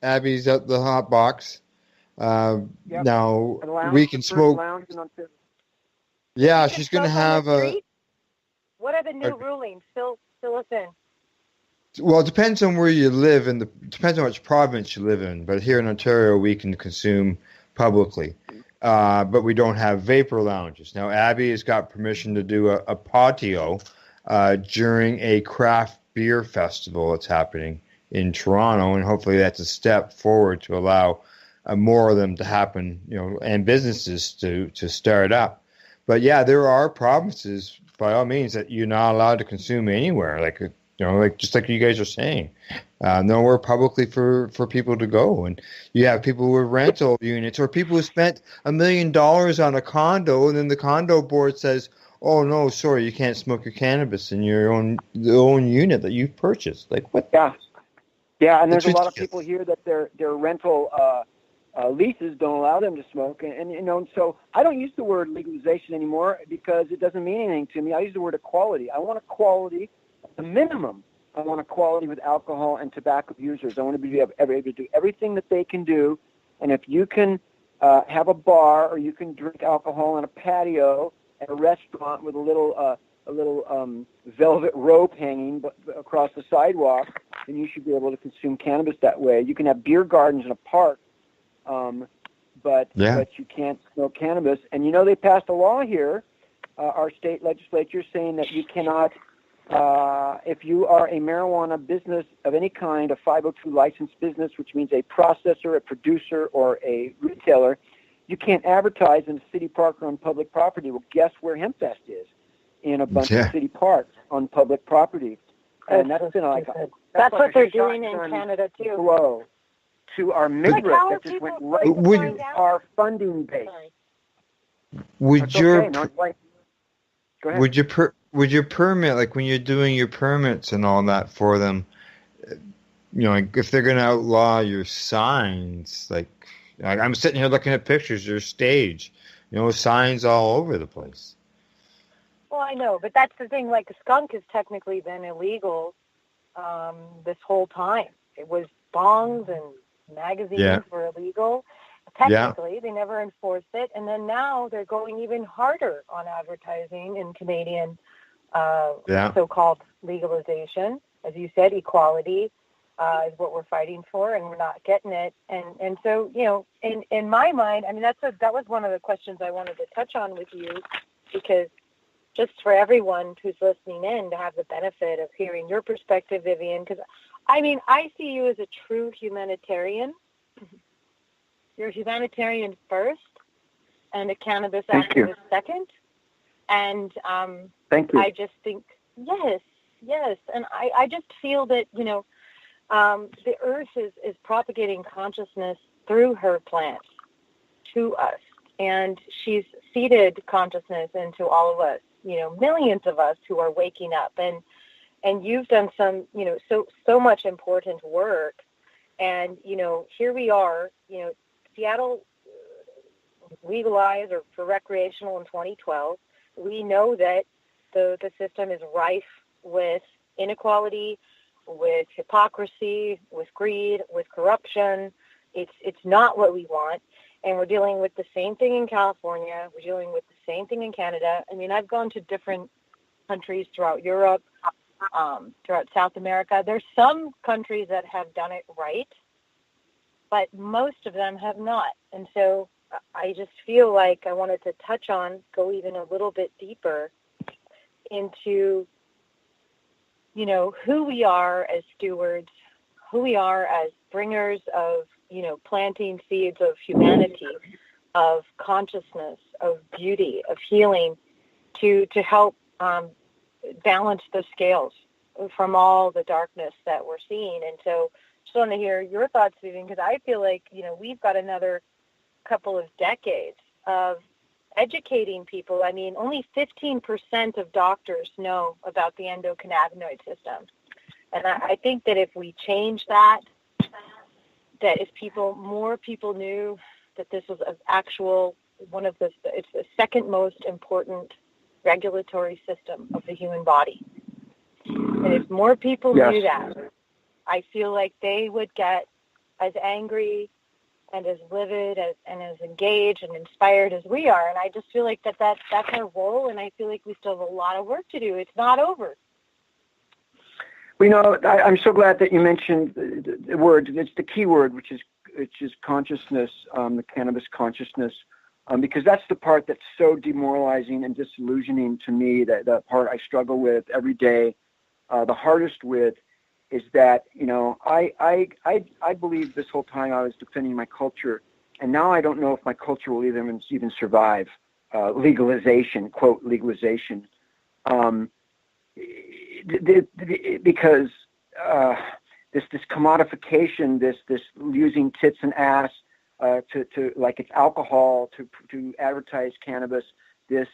Abby's at the hot box. Now we can smoke. Yeah, she's going to have a. What are the new rulings? Fill us in. Well, it depends on where you live, and depends on which province you live in. But here in Ontario, we can consume publicly. But we don't have vapor lounges. Now, Abby has got permission to do a patio during a craft beer festival that's happening in Toronto, and hopefully that's a step forward to allow more of them to happen, and businesses to start up. But yeah, there are provinces, by all means, that you're not allowed to consume anywhere, just like you guys are saying. Nowhere publicly for people to go. And you have people with rental units or people who spent $1 million on a condo, and then the condo board says, oh, no, sorry, you can't smoke your cannabis in your own unit that you've purchased. Like, what? Yeah, and there's a lot of people here that their rental leases don't allow them to smoke. And so I don't use the word legalization anymore because it doesn't mean anything to me. I use the word equality. I want equality, the minimum. I want equality with alcohol and tobacco users. I want to be able to do everything that they can do. And if you can have a bar or you can drink alcohol on a patio at a restaurant with a little velvet rope hanging across the sidewalk, then you should be able to consume cannabis that way. You can have beer gardens in a park, but you can't smoke cannabis. And they passed a law here, our state legislature, saying that you cannot. If you are a marijuana business of any kind, a 502 licensed business, which means a processor, a producer, or a retailer, you can't advertise in a city park or on public property. Well, guess where Hempfest is? In a bunch of city parks on public property. And that's been That's like what a they're doing in shotgun Canada too. blow to our midriff that just went right into our funding base. Would your okay. No, like, go ahead. would your permit, like when you're doing your permits and all that for them, you know, like if they're going to outlaw your signs, like I'm sitting here looking at pictures, your stage, you know, signs all over the place. Well, I know, but that's the thing. Like, a skunk has technically been illegal this whole time. It was bongs and magazines were illegal. Technically, they never enforced it, and then now they're going even harder on advertising in Canadian so-called legalization. As you said, equality is what we're fighting for, and we're not getting it. And so, you know, in my mind, I mean, that was one of the questions I wanted to touch on with you, because just for everyone who's listening in to have the benefit of hearing your perspective, Vivian, because, I mean, I see you as a true humanitarian. You're a humanitarian first and a cannabis activist second. And thank you. I just think, yes. And I just feel that, you know, the earth is propagating consciousness through her plants to us. And she's seeded consciousness into all of us, you know, millions of us who are waking up. And you've done some, you know, so much important work. And, you know, here we are, you know, Seattle legalized or for recreational in 2012. We know that the system is rife with inequality, with hypocrisy, with greed, with corruption. It's not what we want. And we're dealing with the same thing in California. We're dealing with the same thing in Canada. I mean, I've gone to different countries throughout Europe, throughout South America. There's some countries that have done it right, but most of them have not. And so I just feel like I wanted to go even a little bit deeper into, you know, who we are as stewards, who we are as bringers of, you know, planting seeds of humanity, of consciousness, of beauty, of healing, to help balance the scales from all the darkness that we're seeing. And so just want to hear your thoughts, Vivian, because I feel like, you know, we've got another couple of decades of educating people. I mean, only 15% of doctors know about the endocannabinoid system. And I think that if we change that if more people knew that this was an actual it's the second most important regulatory system of the human body. And if more people knew that, I feel like they would get as angry and as livid and as engaged and inspired as we are. And I just feel like that's our role, and I feel like we still have a lot of work to do. It's not over. Well, you know, I'm so glad that you mentioned the word. It's the key word, which is consciousness, the cannabis consciousness, because that's the part that's so demoralizing and disillusioning to me, that part I struggle with every day. The hardest with is that, you know, I believe this whole time I was defending my culture, and now I don't know if my culture will even survive legalization, quote, legalization. Because this commodification, this using tits and ass to like it's alcohol to advertise cannabis, this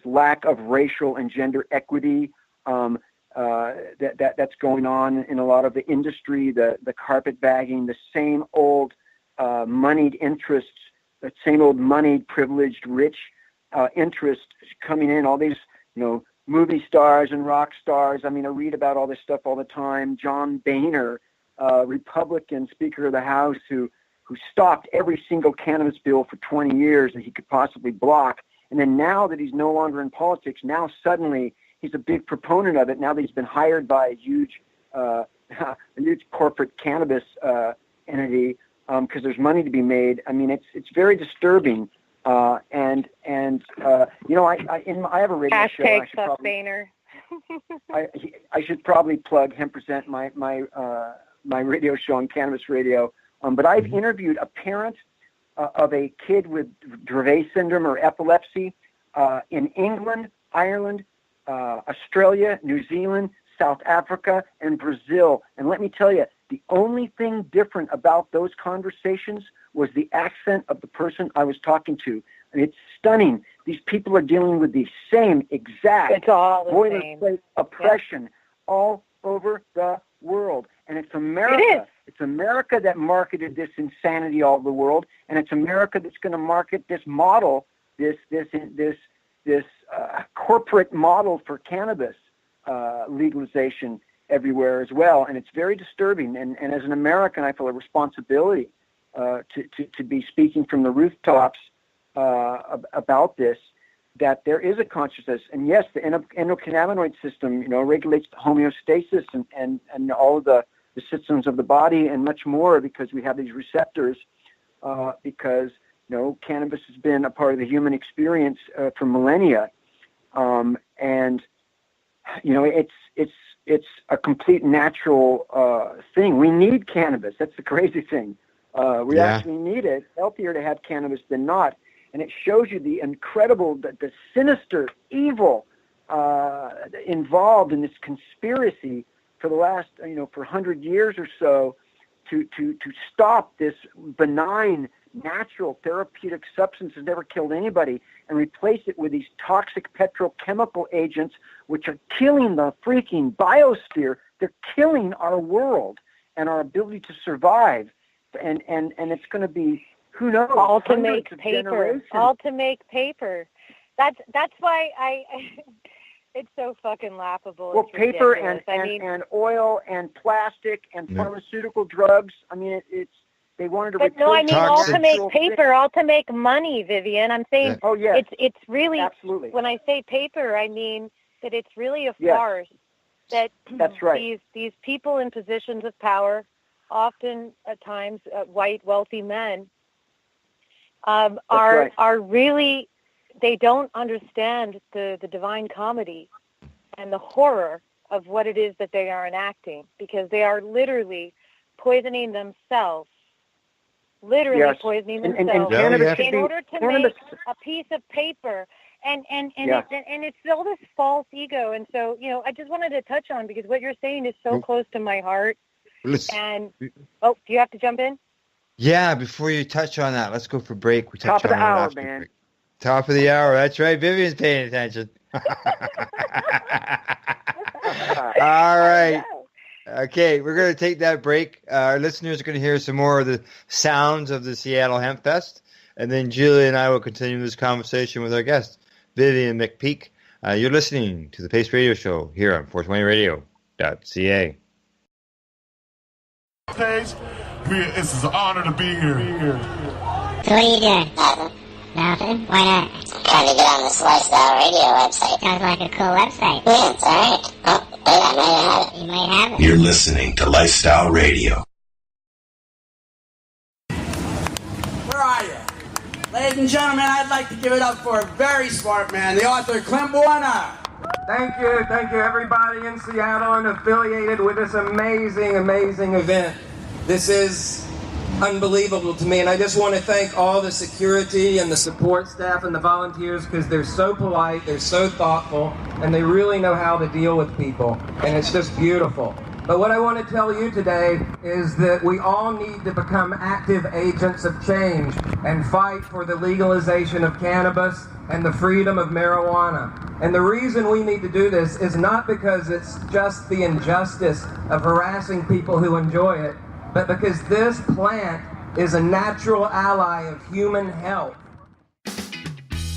lack of racial and gender equity that's going on in a lot of the industry, the carpetbagging, the same old moneyed interests, the same old moneyed, privileged, rich interests coming in. All these, you know, movie stars and rock stars. I mean, I read about all this stuff all the time. John Boehner, Republican Speaker of the House, who stopped every single cannabis bill for 20 years that he could possibly block. And then now that he's no longer in politics, now suddenly he's a big proponent of it. Now that he's been hired by a huge corporate cannabis entity because there's money to be made. I mean, it's very disturbing. And you know, I have a radio show. I should probably, I should probably plug Hempresent, my radio show on Cannabis Radio. But I've interviewed a parent of a kid with Dravet syndrome or epilepsy in England, Ireland, Australia, New Zealand, South Africa, and Brazil. And let me tell you, the only thing different about those conversations was the accent of the person I was talking to. And it's stunning. These people are dealing with the same exact boilerplate oppression all over the world. And it's America. It's America that marketed this insanity all over the world, and it's America that's going to market this model, this corporate model for cannabis legalization everywhere as well. And it's very disturbing. And as an American, I feel a responsibility to be speaking from the rooftops about this, that there is a consciousness. And yes, the endocannabinoid system, regulates the homeostasis and all of the systems of the body and much more, because we have these receptors, because, cannabis has been a part of the human experience for millennia. And, it's a complete natural thing. We need cannabis. That's the crazy thing. We actually need it. It's healthier to have cannabis than not. And it shows you the incredible, the sinister evil involved in this conspiracy for the last, for 100 years or so, to stop this benign, natural, therapeutic substance that never killed anybody and replace it with these toxic petrochemical agents, which are killing the freaking biosphere. They're killing our world and our ability to survive. And it's going to be, who knows? All to make paper. All to make paper. That's why it's so fucking laughable. Well, it's paper ridiculous. and oil and plastic and pharmaceutical drugs. I mean, they wanted to. But no, I mean all to make paper, all to make money, Vivian. I'm saying, it's really. Absolutely. When I say paper, I mean that it's really a farce. That's right. These people in positions of power, often at times white wealthy men, are really. They don't understand the divine comedy and the horror of what it is that they are enacting, because they are literally poisoning themselves. Poisoning themselves in order to make a piece of paper. And it's all this false ego. And so, I just wanted to touch on, because what you're saying is so close to my heart. And, do you have to jump in? Yeah, before you touch on that, let's go for break. We touch Top of the hour, man. Break. Top of the hour. That's right. Vivian's paying attention. All right. Okay, we're going to take that break. Our listeners are going to hear some more of the sounds of the Seattle Hempfest, and then Julie and I will continue this conversation with our guest, Vivian McPeak. You're listening to the Pace Radio Show here on 420radio.ca. It's an honor to be here. So what are you doing? Nothing. Why not? Trying to get on this Lifestyle Radio website. Sounds like a cool website. Yeah, it's alright. Oh, wait, I might have it. You might have it. You're listening to Lifestyle Radio. Where are you? Ladies and gentlemen, I'd like to give it up for a very smart man, the author Clem Warner. Thank you everybody in Seattle and affiliated with this amazing event. This is unbelievable to me, and I just want to thank all the security and the support staff and the volunteers, because they're so polite, they're so thoughtful, and they really know how to deal with people, and it's just beautiful. But what I want to tell you today is that we all need to become active agents of change and fight for the legalization of cannabis and the freedom of marijuana. And the reason we need to do this is not because it's just the injustice of harassing people who enjoy it, but because this plant is a natural ally of human health.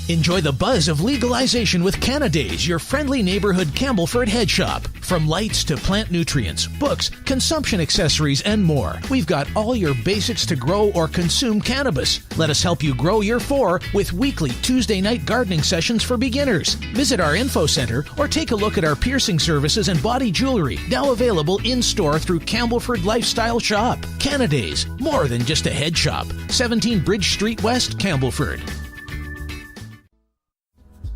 Enjoy the buzz of legalization with Canadays, your friendly neighborhood Campbellford head shop. From lights to plant nutrients, books, consumption accessories, and more, we've got all your basics to grow or consume cannabis. Let us help you grow your 4 with weekly Tuesday night gardening sessions for beginners. Visit our info center or take a look at our piercing services and body jewelry, now available in-store through Campbellford Lifestyle Shop. Canadays, more than just a head shop. 17 Bridge Street West, Campbellford.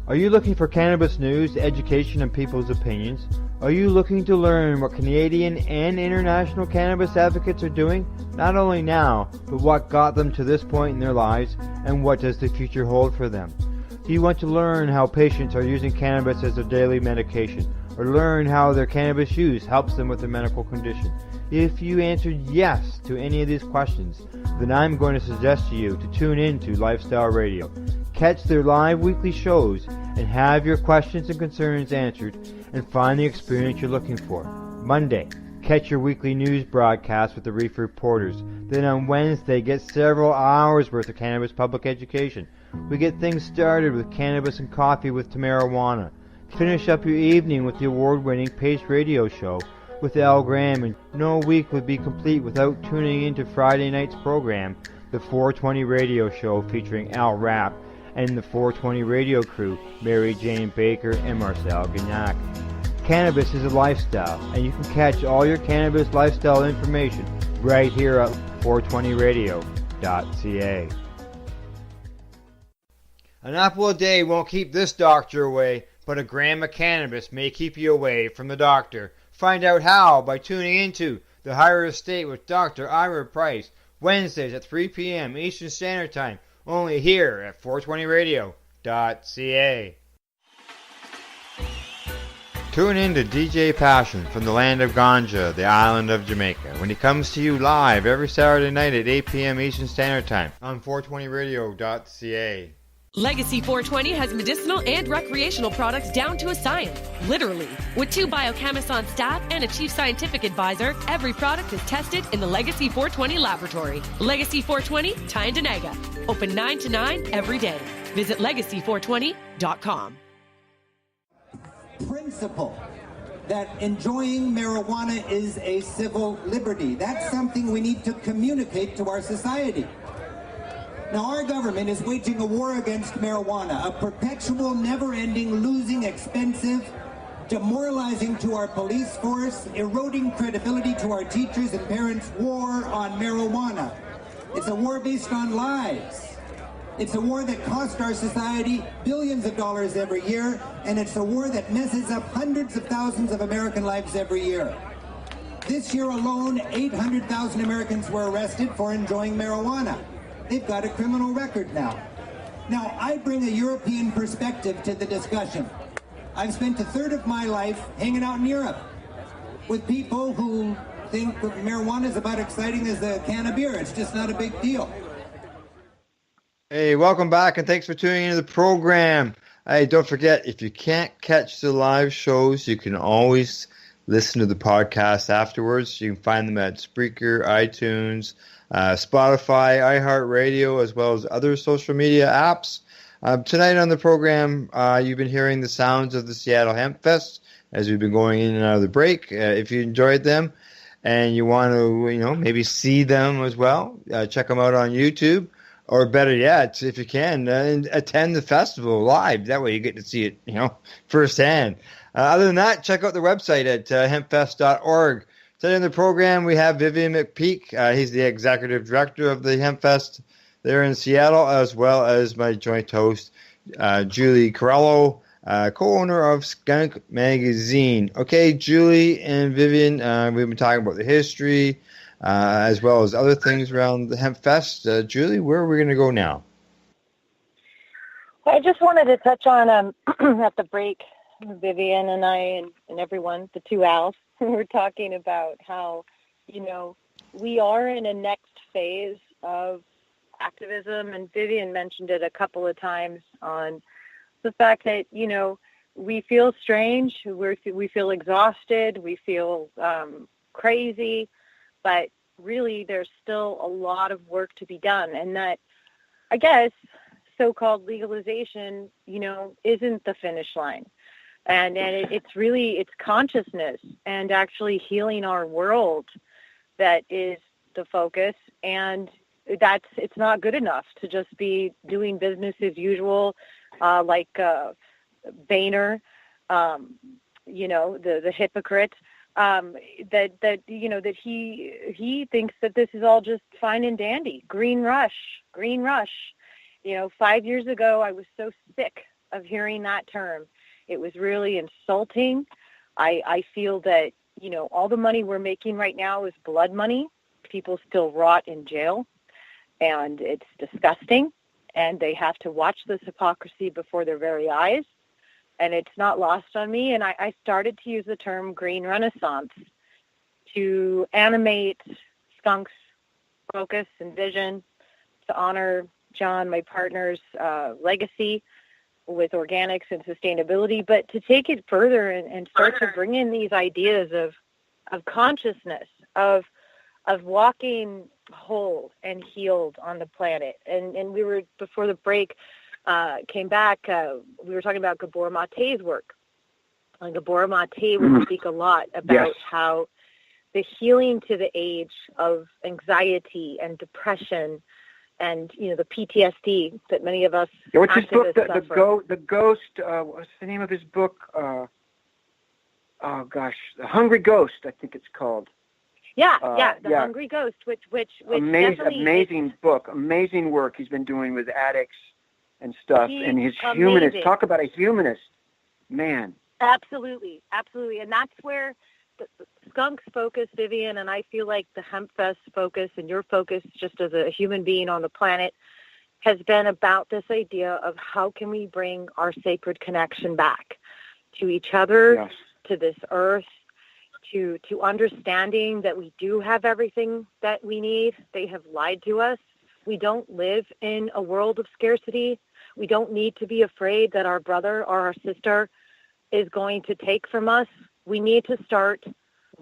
Are you looking for cannabis news, education, and people's opinions? Are you looking to learn what Canadian and international cannabis advocates are doing, not only now, but what got them to this point in their lives, and what does the future hold for them? Do you want to learn how patients are using cannabis as their daily medication? or learn how their cannabis use helps them with their medical condition? If you answered yes to any of these questions, then I'm going to suggest to you to tune in to Lifestyle Radio. Catch their live weekly shows and have your questions and concerns answered and find the experience you're looking for. Monday, catch your weekly news broadcast with the Reef Reporters. Then on Wednesday, get several hours worth of cannabis public education. We get things started with Cannabis and Coffee with Tamarawana. Finish up your evening with the award-winning Pace Radio Show with Al Graham, and no week would be complete without tuning into Friday night's program, the 420 Radio Show featuring Al Rapp and the 420 Radio crew, Mary Jane Baker and Marcel Gignac. Cannabis is a lifestyle, and you can catch all your cannabis lifestyle information right here at 420radio.ca. An apple a day won't keep this doctor away, but a gram of cannabis may keep you away from the doctor. Find out how by tuning into The Higher Estate with Dr. Ira Price, Wednesdays at 3 p.m. Eastern Standard Time, only here at 420radio.ca. Tune in to DJ Passion from the land of Ganja, the island of Jamaica, when he comes to you live every Saturday night at 8 p.m. Eastern Standard Time on 420radio.ca. Legacy 420 has medicinal and recreational products down to a science, literally. With 2 biochemists on staff and a chief scientific advisor, every product is tested in the Legacy 420 laboratory. Legacy 420, Tyendinaga. Open 9 to 9 every day. Visit legacy420.com. Principle that enjoying marijuana is a civil liberty. That's something we need to communicate to our society. Now, our government is waging a war against marijuana, a perpetual, never-ending, losing, expensive, demoralizing to our police force, eroding credibility to our teachers and parents war on marijuana. It's a war based on lies. It's a war that costs our society billions of dollars every year, and it's a war that messes up hundreds of thousands of American lives every year. This year alone, 800,000 Americans were arrested for enjoying marijuana. They've got a criminal record now. Now, I bring a European perspective to the discussion. I've spent a third of my life hanging out in Europe with people who think marijuana is about exciting as a can of beer. It's just not a big deal. Hey, welcome back, and thanks for tuning into the program. Hey, don't forget, if you can't catch the live shows, you can always listen to the podcast afterwards. You can find them at Spreaker, iTunes, Spotify, iHeartRadio, as well as other social media apps. Tonight on the program, you've been hearing the sounds of the Seattle Hempfest as we've been going in and out of the break. If you enjoyed them and you want to, maybe see them as well, check them out on YouTube. Or better yet, if you can, attend the festival live. That way you get to see it, firsthand. Other than that, check out the website at hempfest.org. Today in the program, we have Vivian McPeak. He's the executive director of the Hempfest there in Seattle, as well as my joint host, Julie Corello, co-owner of Skunk Magazine. Okay, Julie and Vivian, we've been talking about the history, as well as other things around the Hempfest. Julie, where are we going to go now? Well, I just wanted to touch on at the break, Vivian and I and everyone, the two Al's, we're talking about how, we are in a next phase of activism, and Vivian mentioned it a couple of times on the fact that, we feel strange, we feel exhausted, we feel crazy, but really there's still a lot of work to be done, and that, I guess, so-called legalization, isn't the finish line. And it's consciousness and actually healing our world that is the focus. And it's not good enough to just be doing business as usual, like Boehner, the hypocrite, that he thinks that this is all just fine and dandy. Green rush. 5 years ago, I was so sick of hearing that term. It was really insulting. I feel that, all the money we're making right now is blood money. People still rot in jail, and it's disgusting. And they have to watch this hypocrisy before their very eyes. and it's not lost on me. And I started to use the term green renaissance to animate Skunk's focus and vision, to honor John, my partner's legacy with organics and sustainability, but to take it further and start to bring in these ideas of consciousness, of walking whole and healed on the planet. And we were, before the break came back, we were talking about Gabor Mate's work. And Gabor Mate would speak a lot about how the healing to the age of anxiety and depression and, the PTSD that many of us what's his book? suffer. The Ghost, what's the name of his book? The Hungry Ghost, I think it's called. The Hungry Ghost, which amazing book, amazing work he's been doing with addicts and stuff, and his humanist. Talk about a humanist, man. Absolutely, and that's where the Skunk's focus, Vivian, and I feel like the Hempfest focus and your focus, just as a human being on the planet, has been about this idea of how can we bring our sacred connection back to each other, to this earth, to understanding that we do have everything that we need. They have lied to us. We don't live in a world of scarcity. We don't need to be afraid that our brother or our sister is going to take from us. We need to start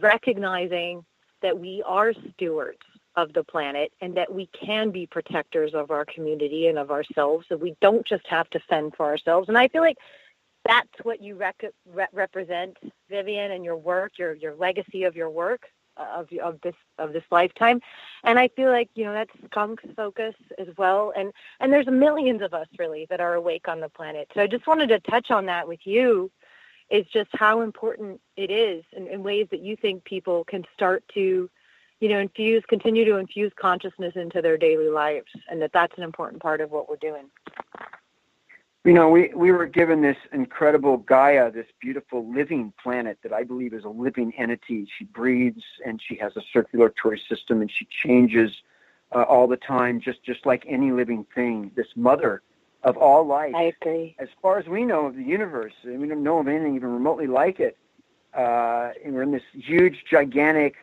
recognizing that we are stewards of the planet and that we can be protectors of our community and of ourselves, so we don't just have to fend for ourselves. And I feel like that's what you represent, Vivian, and your work, your legacy of your work, of this lifetime. And I feel like, that's Skunk's focus as well. And there's millions of us, really, that are awake on the planet. So I just wanted to touch on that with you, is just how important it is in ways that you think people can start to, continue to infuse consciousness into their daily lives, and that's an important part of what we're doing. We were given this incredible Gaia, this beautiful living planet that I believe is a living entity. She breathes, and she has a circulatory system, and she changes all the time, just like any living thing. This mother of all life. I agree. As far as we know of the universe, we don't know of anything even remotely like it. And we're in this huge, gigantic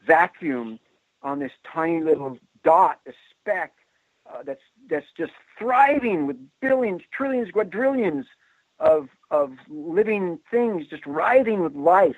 vacuum on this tiny little dot, a speck that's just thriving with billions, trillions, quadrillions of living things just writhing with life.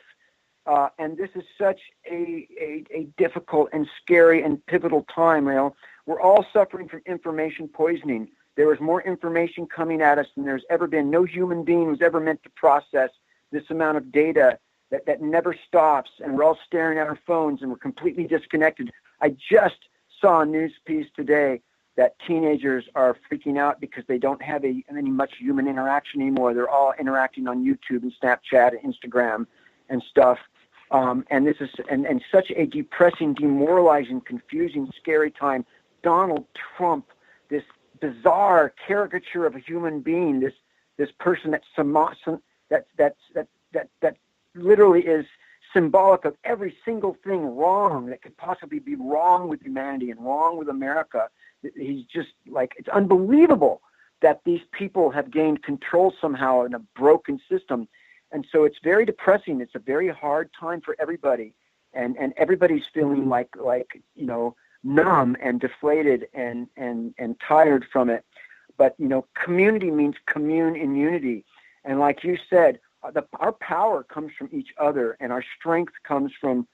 And this is such a difficult and scary and pivotal time. We're all suffering from information poisoning. There is more information coming at us than there's ever been. No human being was ever meant to process this amount of data that never stops, and we're all staring at our phones, and we're completely disconnected. I just saw a news piece today that teenagers are freaking out because they don't have any much human interaction anymore. They're all interacting on YouTube and Snapchat and Instagram and stuff. And this is and such a depressing, demoralizing, confusing, scary time. Donald Trump, this bizarre caricature of a human being, this person that literally is symbolic of every single thing wrong that could possibly be wrong with humanity and wrong with America. He's just it's unbelievable that these people have gained control somehow in a broken system. And so it's very depressing. It's a very hard time for everybody. And everybody's feeling like numb and deflated and tired from it. But, community means commune in unity. And like you said, our power comes from each other, and our strength comes from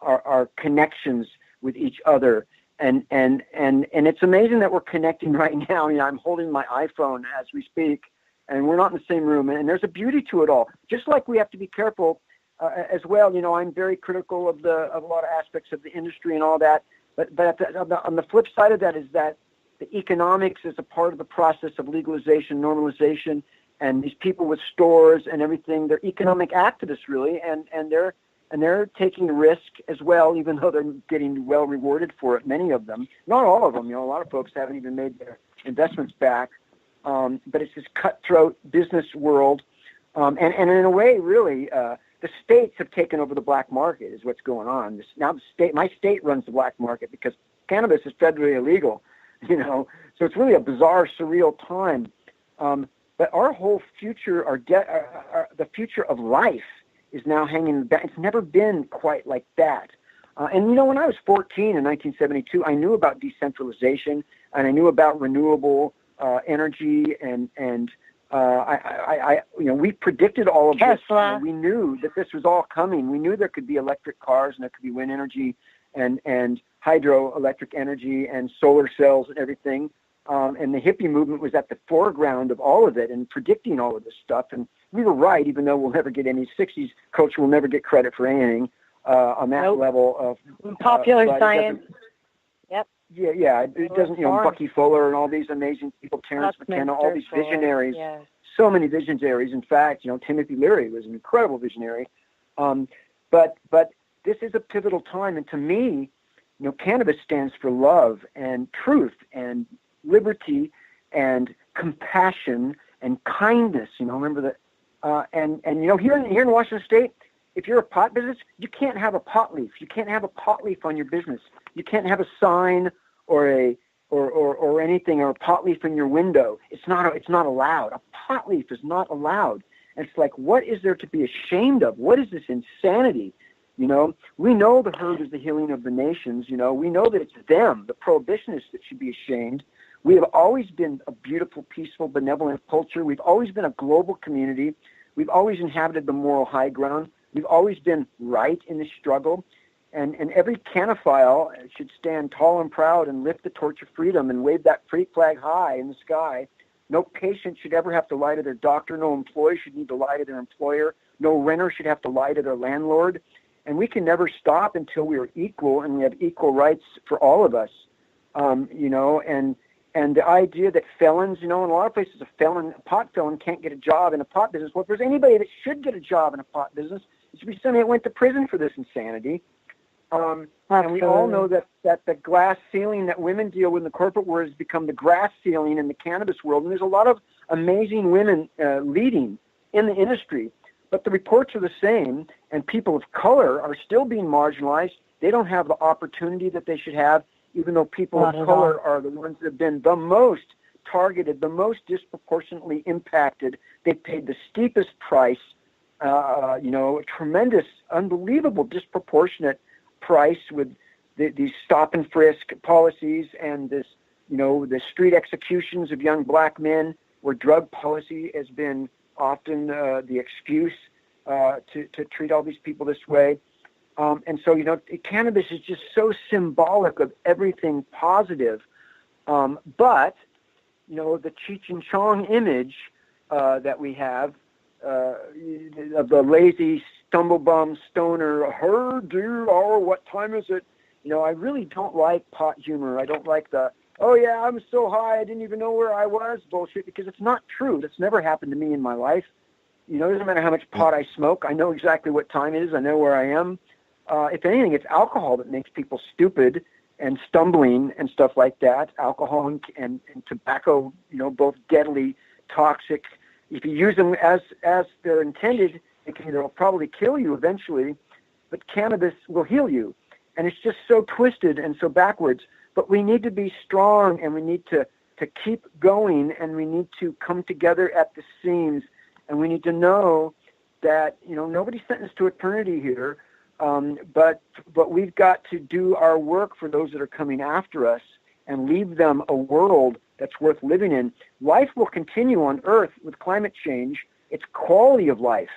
our connections with each other. And it's amazing that we're connecting right now. I'm holding my iPhone as we speak, and we're not in the same room. And there's a beauty to it all. Just like we have to be careful as well. I'm very critical of a lot of aspects of the industry and all that. But on the flip side of that is that the economics is a part of the process of legalization, normalization, and these people with stores and everything, they're economic activists really, and they're taking risk as well, even though they're getting well rewarded for it. Many of them, not all of them. A lot of folks haven't even made their investments back. But it's this cutthroat business world, and in a way, really, the states have taken over the black market. Is what's going on. Now my state runs the black market because cannabis is federally illegal. So it's really a bizarre, surreal time. But our whole future, the future of life is now hanging back. It's never been quite like that. And, you know, when I was 14 in 1972, I knew about decentralization, and I knew about renewable energy, and we predicted all of Tesla. this. You know, we knew that this was all coming. We knew there could be electric cars, and there could be wind energy and hydroelectric energy and solar cells and everything. And the hippie movement was at the foreground of all of it and predicting all of this stuff. And we were right, even though we'll never get any 60s culture will never get credit for anything on that level of popular science. Yep. Yeah. It doesn't, you know, Bucky Fuller and all these amazing people, Terrence McKenna, all these visionaries, so many visionaries. In fact, you know, Timothy Leary was an incredible visionary. But this is a pivotal time, and to me, you know, cannabis stands for love and truth and liberty and compassion and kindness. You know, remember that. And you know, here in Washington State, if you're a pot business, you can't have a pot leaf. You can't have a pot leaf on your business. You can't have a sign or anything or a pot leaf in your window. It's not allowed. A pot leaf is not allowed. And it's like, what is there to be ashamed of? What is this insanity? You know, we know the herd is the healing of the nations. You know, we know that it's them, the prohibitionists, that should be ashamed. We have always been a beautiful, peaceful, benevolent culture. We've always been a global community. We've always inhabited the moral high ground. We've always been right in the struggle. And every canophile should stand tall and proud and lift the torch of freedom and wave that free flag high in the sky. No patient should ever have to lie to their doctor. No employee should need to lie to their employer. No renter should have to lie to their landlord. And we can never stop until we are equal and we have equal rights for all of us. You know, and the idea that felons, you know, in a lot of places, a pot felon can't get a job in a pot business. Well, if there's anybody that should get a job in a pot business, it should be somebody that went to prison for this insanity. And we all know that the glass ceiling that women deal with in the corporate world has become the grass ceiling in the cannabis world. And there's a lot of amazing women leading in the industry. But the reports are the same, and people of color are still being marginalized. They don't have the opportunity that they should have, even though people of color are the ones that have been the most targeted, the most disproportionately impacted. They've paid the steepest price, you know, tremendous, unbelievable, disproportionate price with these stop and frisk policies and this, you know, the street executions of young black men, where drug policy has been often the excuse to treat all these people this way. And so, you know, cannabis is just so symbolic of everything positive. But, you know, the Cheech and Chong image that we have of the lazy stumblebum stoner, what time is it? You know, I really don't like pot humor. I don't like the, oh yeah, I'm so high I didn't even know where I was bullshit, because it's not true. That's never happened to me in my life. You know, it doesn't matter how much pot I smoke. I know exactly what time it is. I know where I am. If anything, it's alcohol that makes people stupid and stumbling and stuff like that. Alcohol and tobacco, you know, both deadly, toxic. If you use them as they're intended, it'll probably kill you eventually. But cannabis will heal you. And it's just so twisted and so backwards. But we need to be strong, and we need to keep going, and we need to come together at the seams, and we need to know that, you know, nobody's sentenced to eternity here, but we've got to do our work for those that are coming after us and leave them a world that's worth living in. Life will continue on Earth with climate change. It's quality of life.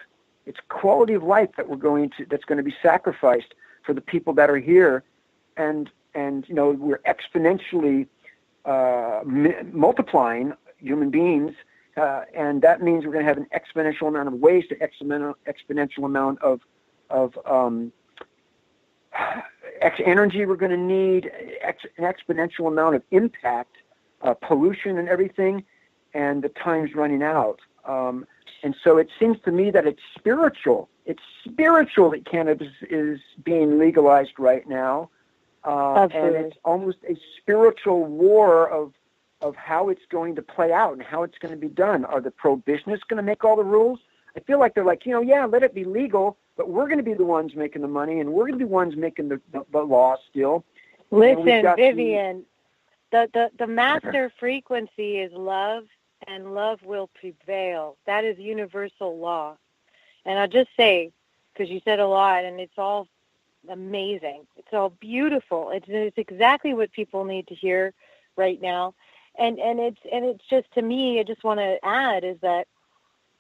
It's quality of life that's going to be sacrificed for the people that are here, and you know, we're exponentially multiplying human beings, and that means we're going to have an exponential amount of waste, an exponential amount of energy we're going to need, an exponential amount of impact, pollution and everything, and the time's running out. And so it seems to me that it's spiritual. It's spiritual that cannabis is being legalized right now. And it's almost a spiritual war of how it's going to play out and how it's going to be done. Are the prohibitionists going to make all the rules? I feel like they're like, you know, yeah, let it be legal, but we're going to be the ones making the money, and we're going to be the ones making the law still. Listen, Vivian, the master frequency is love and love will prevail. That is universal law. And I'll just say, because you said a lot, and it's all amazing. It's all beautiful. It's exactly what people need to hear right now. And it's just, to me, I just want to add is that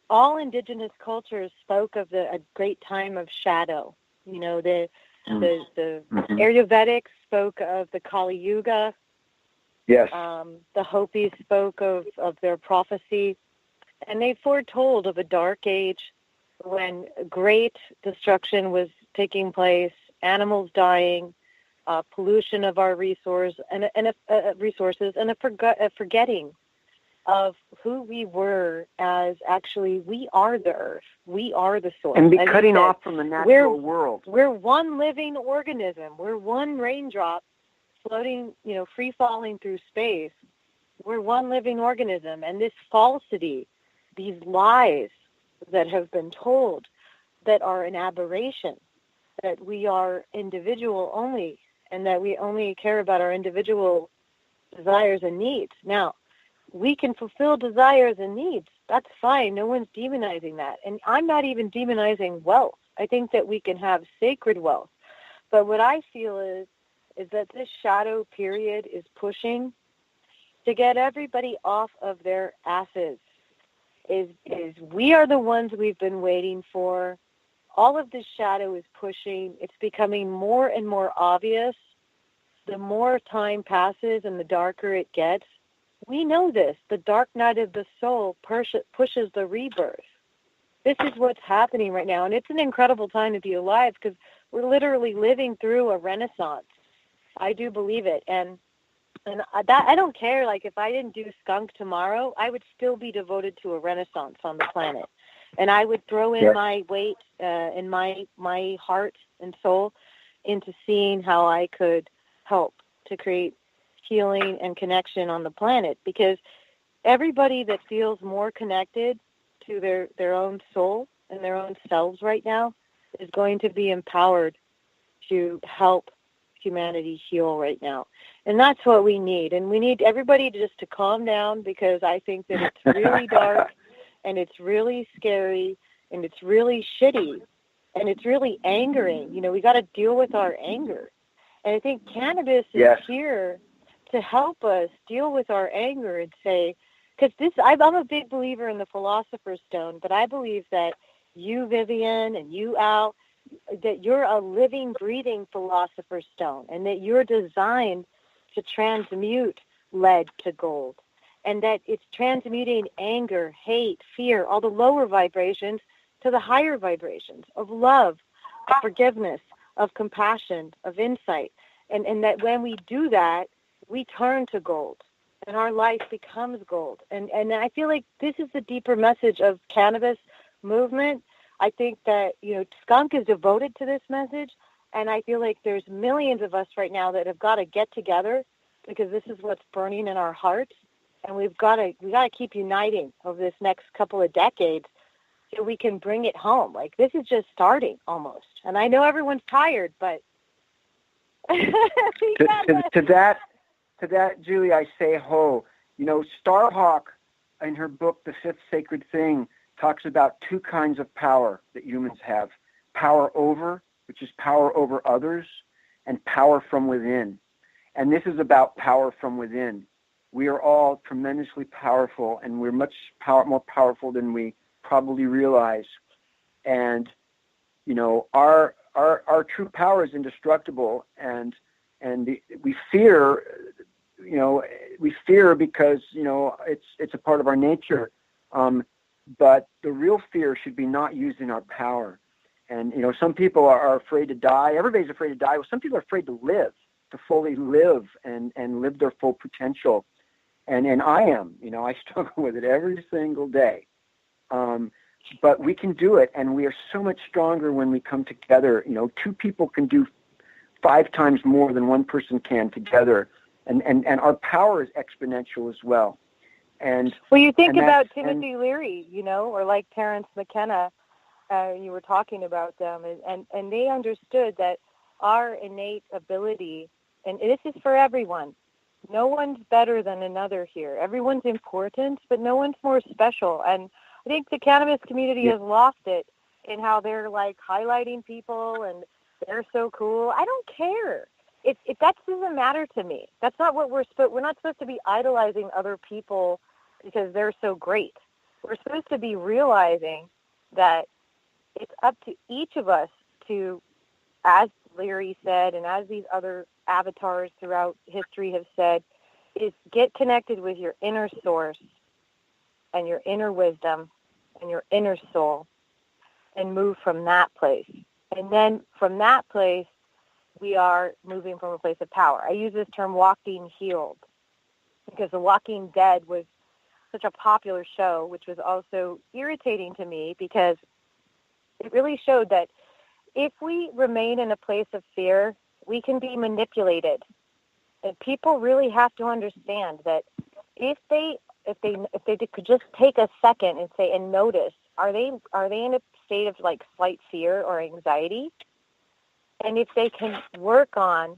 all indigenous cultures spoke of a great time of shadow. You know, the Ayurvedics spoke of the Kali Yuga. Yes. The Hopis spoke of their prophecy, and they foretold of a dark age when great destruction was taking place, animals dying, pollution of our resources, and a forgetting of who we were as actually we are the earth, we are the soil. And be cutting off from the natural world. We're one living organism. We're one raindrop floating, free falling through space. We're one living organism. And this falsity, these lies that have been told that are an aberration, that we are individual only and that we only care about our individual desires and needs. Now, we can fulfill desires and needs. That's fine. No one's demonizing that. And I'm not even demonizing wealth. I think that we can have sacred wealth. But what I feel is that this shadow period is pushing to get everybody off of their asses. Is we are the ones we've been waiting for. All of this shadow is pushing. It's becoming more and more obvious. The more time passes and the darker it gets. We know this. The dark night of the soul pushes the rebirth. This is what's happening right now. And it's an incredible time to be alive because we're literally living through a renaissance. I do believe it. And that I don't care. Like, if I didn't do skunk tomorrow, I would still be devoted to a renaissance on the planet. And I would throw in my weight in my heart and soul into seeing how I could help to create healing and connection on the planet, because everybody that feels more connected to their own soul and their own selves right now is going to be empowered to help humanity heal right now. And that's what we need. And we need everybody just to calm down, because I think that it's really dark and it's really scary and it's really shitty and it's really angering. We got to deal with our anger. And I think cannabis is here to help us deal with our anger and say, because I'm a big believer in the Philosopher's Stone, but I believe that you, Vivian, and you, Al, that you're a living, breathing Philosopher's Stone, and that you're designed to transmute lead to gold, and that it's transmuting anger, hate, fear, all the lower vibrations to the higher vibrations of love, of forgiveness, of compassion, of insight, and that when we do that, we turn to gold, and our life becomes gold. And I feel like this is the deeper message of cannabis movement. I think that, skunk is devoted to this message, and I feel like there's millions of us right now that have got to get together, because this is what's burning in our hearts, and we got to keep uniting over this next couple of decades so we can bring it home. Like, this is just starting almost, and I know everyone's tired, but To that, Julie, I say ho. Starhawk, in her book, The Fifth Sacred Thing, talks about two kinds of power that humans have. Power over, which is power over others, and power from within. And this is about power from within. We are all tremendously powerful, and we're much more powerful than we probably realize. And, our true power is indestructible, and we fear. We fear because, it's a part of our nature. But the real fear should be not using our power. And, some people are afraid to die. Everybody's afraid to die. Well, some people are afraid to live, to fully live and live their full potential. And I am, I struggle with it every single day. But we can do it, and we are so much stronger when we come together. Two people can do 5 times more than one person can together. And our power is exponential as well. And you think about Timothy Leary, or like Terence McKenna, you were talking about them, and they understood that our innate ability, and this is for everyone, No one's better than another here. Everyone's important, but no one's more special. And I think the cannabis community has lost it in how they're like highlighting people and they're so cool. I don't care. If that doesn't matter to me. That's not what we're not supposed to be idolizing other people because they're so great. We're supposed to be realizing that it's up to each of us to, as Larry said, and as these other avatars throughout history have said, is get connected with your inner source and your inner wisdom and your inner soul and move from that place. And then from that place, we are moving from a place of power. I use this term walking healed because The Walking Dead was such a popular show, which was also irritating to me because it really showed that if we remain in a place of fear, we can be manipulated. And people really have to understand that if they could just take a second and say and notice, are they in a state of like slight fear or anxiety? And if they can work on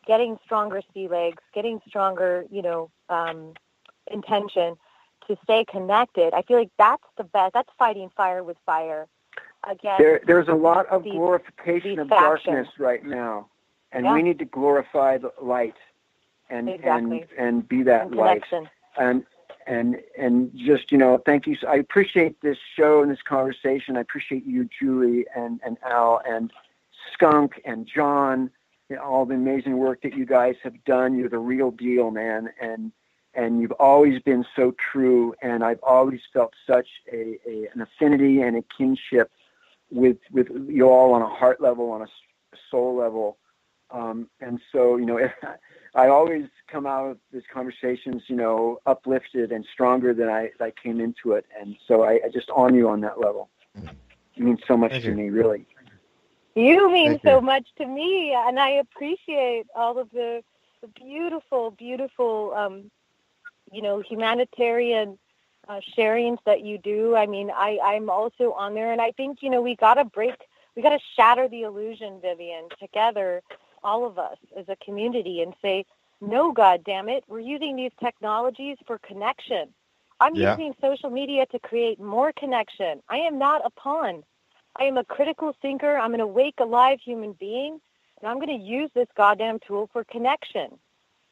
getting stronger sea legs, getting stronger, intention to stay connected, I feel like that's the best. That's fighting fire with fire. Again, there's a lot of glorification of darkness right now, and we need to glorify the light and be that light. And just thank you. I appreciate this show and this conversation. I appreciate you, Julie, and Al, and Skunk, and John, all the amazing work that you guys have done. You're the real deal, man, and you've always been so true. And I've always felt such an affinity and a kinship with you all on a heart level, on a soul level. And so, I always come out of these conversations, uplifted and stronger than I came into it. And so I just honor you on that level. It means so much to me, really. You mean so much to me, and I appreciate all of the beautiful, beautiful, humanitarian sharings that you do. I mean, I'm also on there, and I think, we got to shatter the illusion, Vivian, together, all of us as a community, and say, no, God damn it, we're using these technologies for connection. I'm using social media to create more connection. I am not a pawn. I am a critical thinker. I'm an awake, alive human being, and I'm going to use this goddamn tool for connection.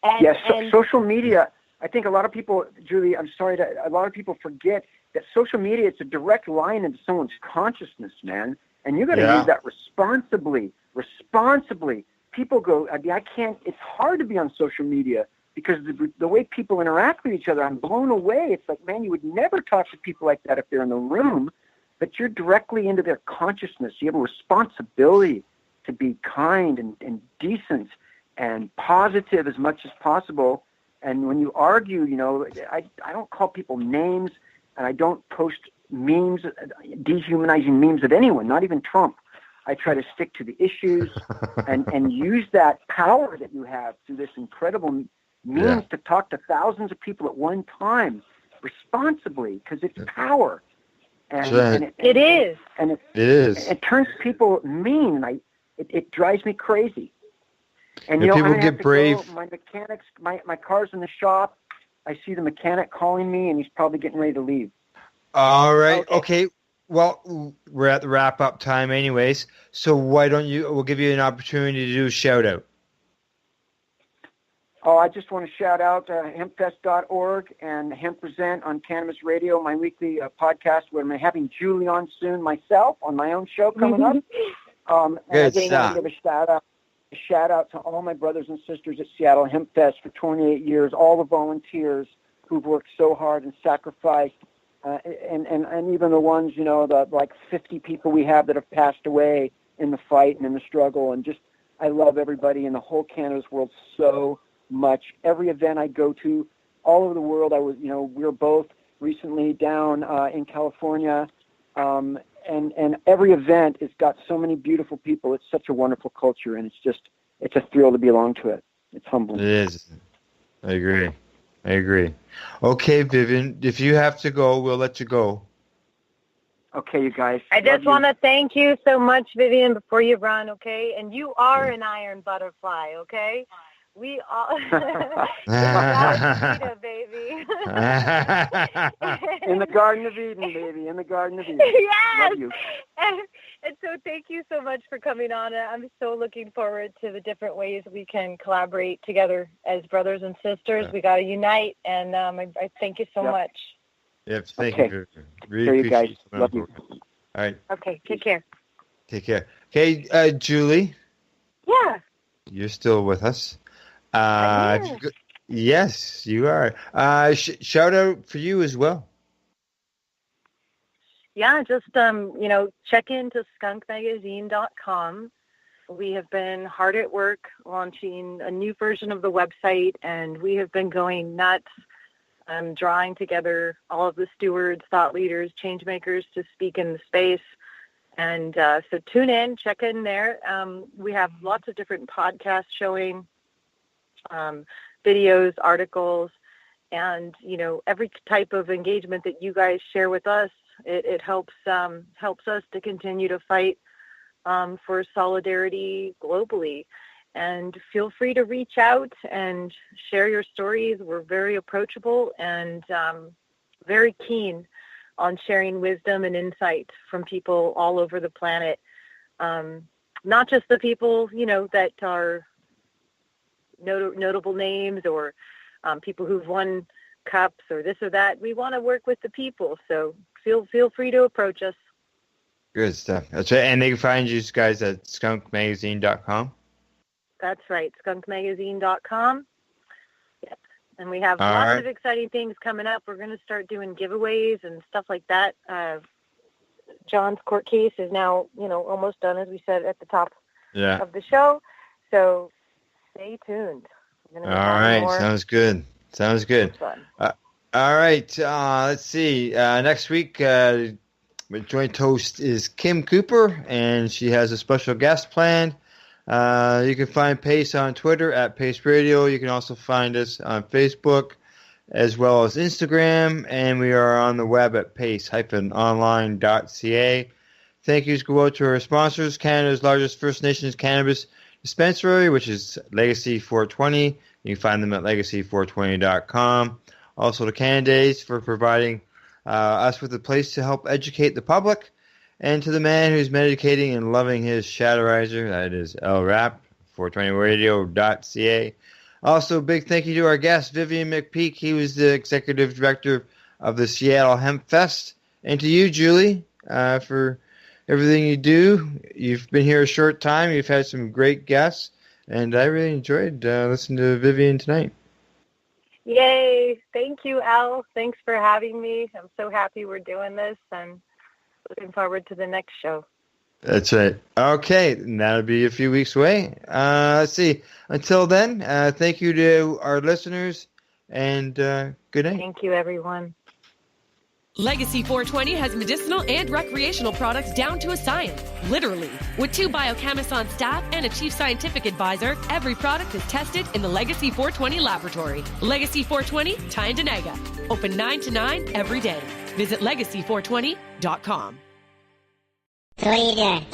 And social media, I think a lot of people, Julie, a lot of people forget that social media, it's a direct line into someone's consciousness, man, and you got to use that responsibly. People go, it's hard to be on social media because the way people interact with each other, I'm blown away. It's like, man, you would never talk to people like that if they're in the room, but you're directly into their consciousness. You have a responsibility to be kind and decent and positive as much as possible. And when you argue, I don't call people names, and I don't post memes, dehumanizing memes of anyone, not even Trump. I try to stick to the issues and use that power that you have through this incredible means to talk to thousands of people at one time responsibly, because it's power. And it is. And it turns people mean. It drives me crazy. And people get brave. My mechanics, my car's in the shop. I see the mechanic calling me, and he's probably getting ready to leave. All right. Okay. Well, we're at the wrap-up time anyways, so why don't we'll give you an opportunity to do a shout-out. Oh, I just want to shout out hempfest.org and Hemp Present on Cannabis Radio, my weekly podcast where I'm having Julie on soon myself on my own show coming up. And I just want to give a shout-out to all my brothers and sisters at Seattle Hempfest for 28 years, all the volunteers who've worked so hard and sacrificed. And even the ones, the like 50 people we have that have passed away in the fight and in the struggle. And just, I love everybody in the whole cannabis world so much. Every event I go to all over the world, we were both recently down in California. And every event has got so many beautiful people. It's such a wonderful culture, and it's a thrill to belong to it. It's humbling. It is. I agree. Okay, Vivian, if you have to go, we'll let you go. Okay, you guys. I just want to thank you so much, Vivian, before you run, okay? And you are an iron butterfly, okay? We all Vita, baby. In the Garden of Eden, baby. In the Garden of Eden. Yes. Love you. And so thank you so much for coming on. I'm so looking forward to the different ways we can collaborate together as brothers and sisters. We got to unite, and I thank you so much. Yep, thank you. Really Sure, you guys. appreciate Love you. All right. Okay, take care. Take care. Okay, Julie. Yeah. You're still with us. Yes, you are. Shout out for you as well. Yeah, just check into skunkmagazine.com. We have been hard at work launching a new version of the website, and we have been going nuts, drawing together all of the stewards, thought leaders, change makers to speak in the space. And so tune in, check in there. We have lots of different podcasts showing, videos, articles, and, every type of engagement that you guys share with us, it helps us to continue to fight for solidarity globally. And feel free to reach out and share your stories. We're very approachable and very keen on sharing wisdom and insight from people all over the planet. Not just the people, that are notable names or people who've won cups or this or that. We want to work with the people. So feel free to approach us. Good stuff. That's right. And they can find you guys at skunkmagazine.com. That's right, skunkmagazine.com. Yep. And we have lots of exciting things coming up. We're going to start doing giveaways and stuff like that. John's court case is now, almost done, as we said at the top of the show. So stay tuned. All right. Sounds good. All right. Let's see. Next week, my joint host is Kim Cooper, and she has a special guest planned. You can find Pace on Twitter at Pace Radio. You can also find us on Facebook as well as Instagram, and we are on the web at pace-online.ca. Thank yous go out to our sponsors, Canada's largest First Nations cannabis dispensary, which is Legacy 420. You can find them at legacy420.com. Also to Canadays for providing us with a place to help educate the public. And to the man who's medicating and loving his Shatterizer, that is LRAP, 420radio.ca. Also, big thank you to our guest, Vivian McPeak. He was the executive director of the Seattle Hempfest. And to you, Julie, for everything you do. You've been here a short time. You've had some great guests. And I really enjoyed listening to Vivian tonight. Yay. Thank you, Al. Thanks for having me. I'm so happy we're doing this, and looking forward to the next show. That's right. Okay, and that'll be a few weeks away. Let's see. Until then, thank you to our listeners, and good night. Thank you, everyone. Legacy 420 has medicinal and recreational products down to a science, literally. With 2 biochemists on staff and a chief scientific advisor, every product is tested in the Legacy 420 laboratory. Legacy 420, Tyendinaga. Open 9 to 9 every day. Visit legacy420.com. So what are you doing?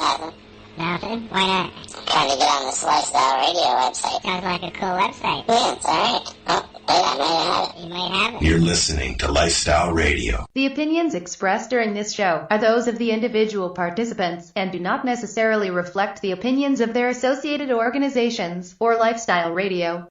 Nothing. Why not? Trying to get on this Lifestyle Radio website. Sounds like a cool website. Yeah, it's alright. Oh, wait, I might have it. You might have it. You're listening to Lifestyle Radio. The opinions expressed during this show are those of the individual participants and do not necessarily reflect the opinions of their associated organizations or Lifestyle Radio.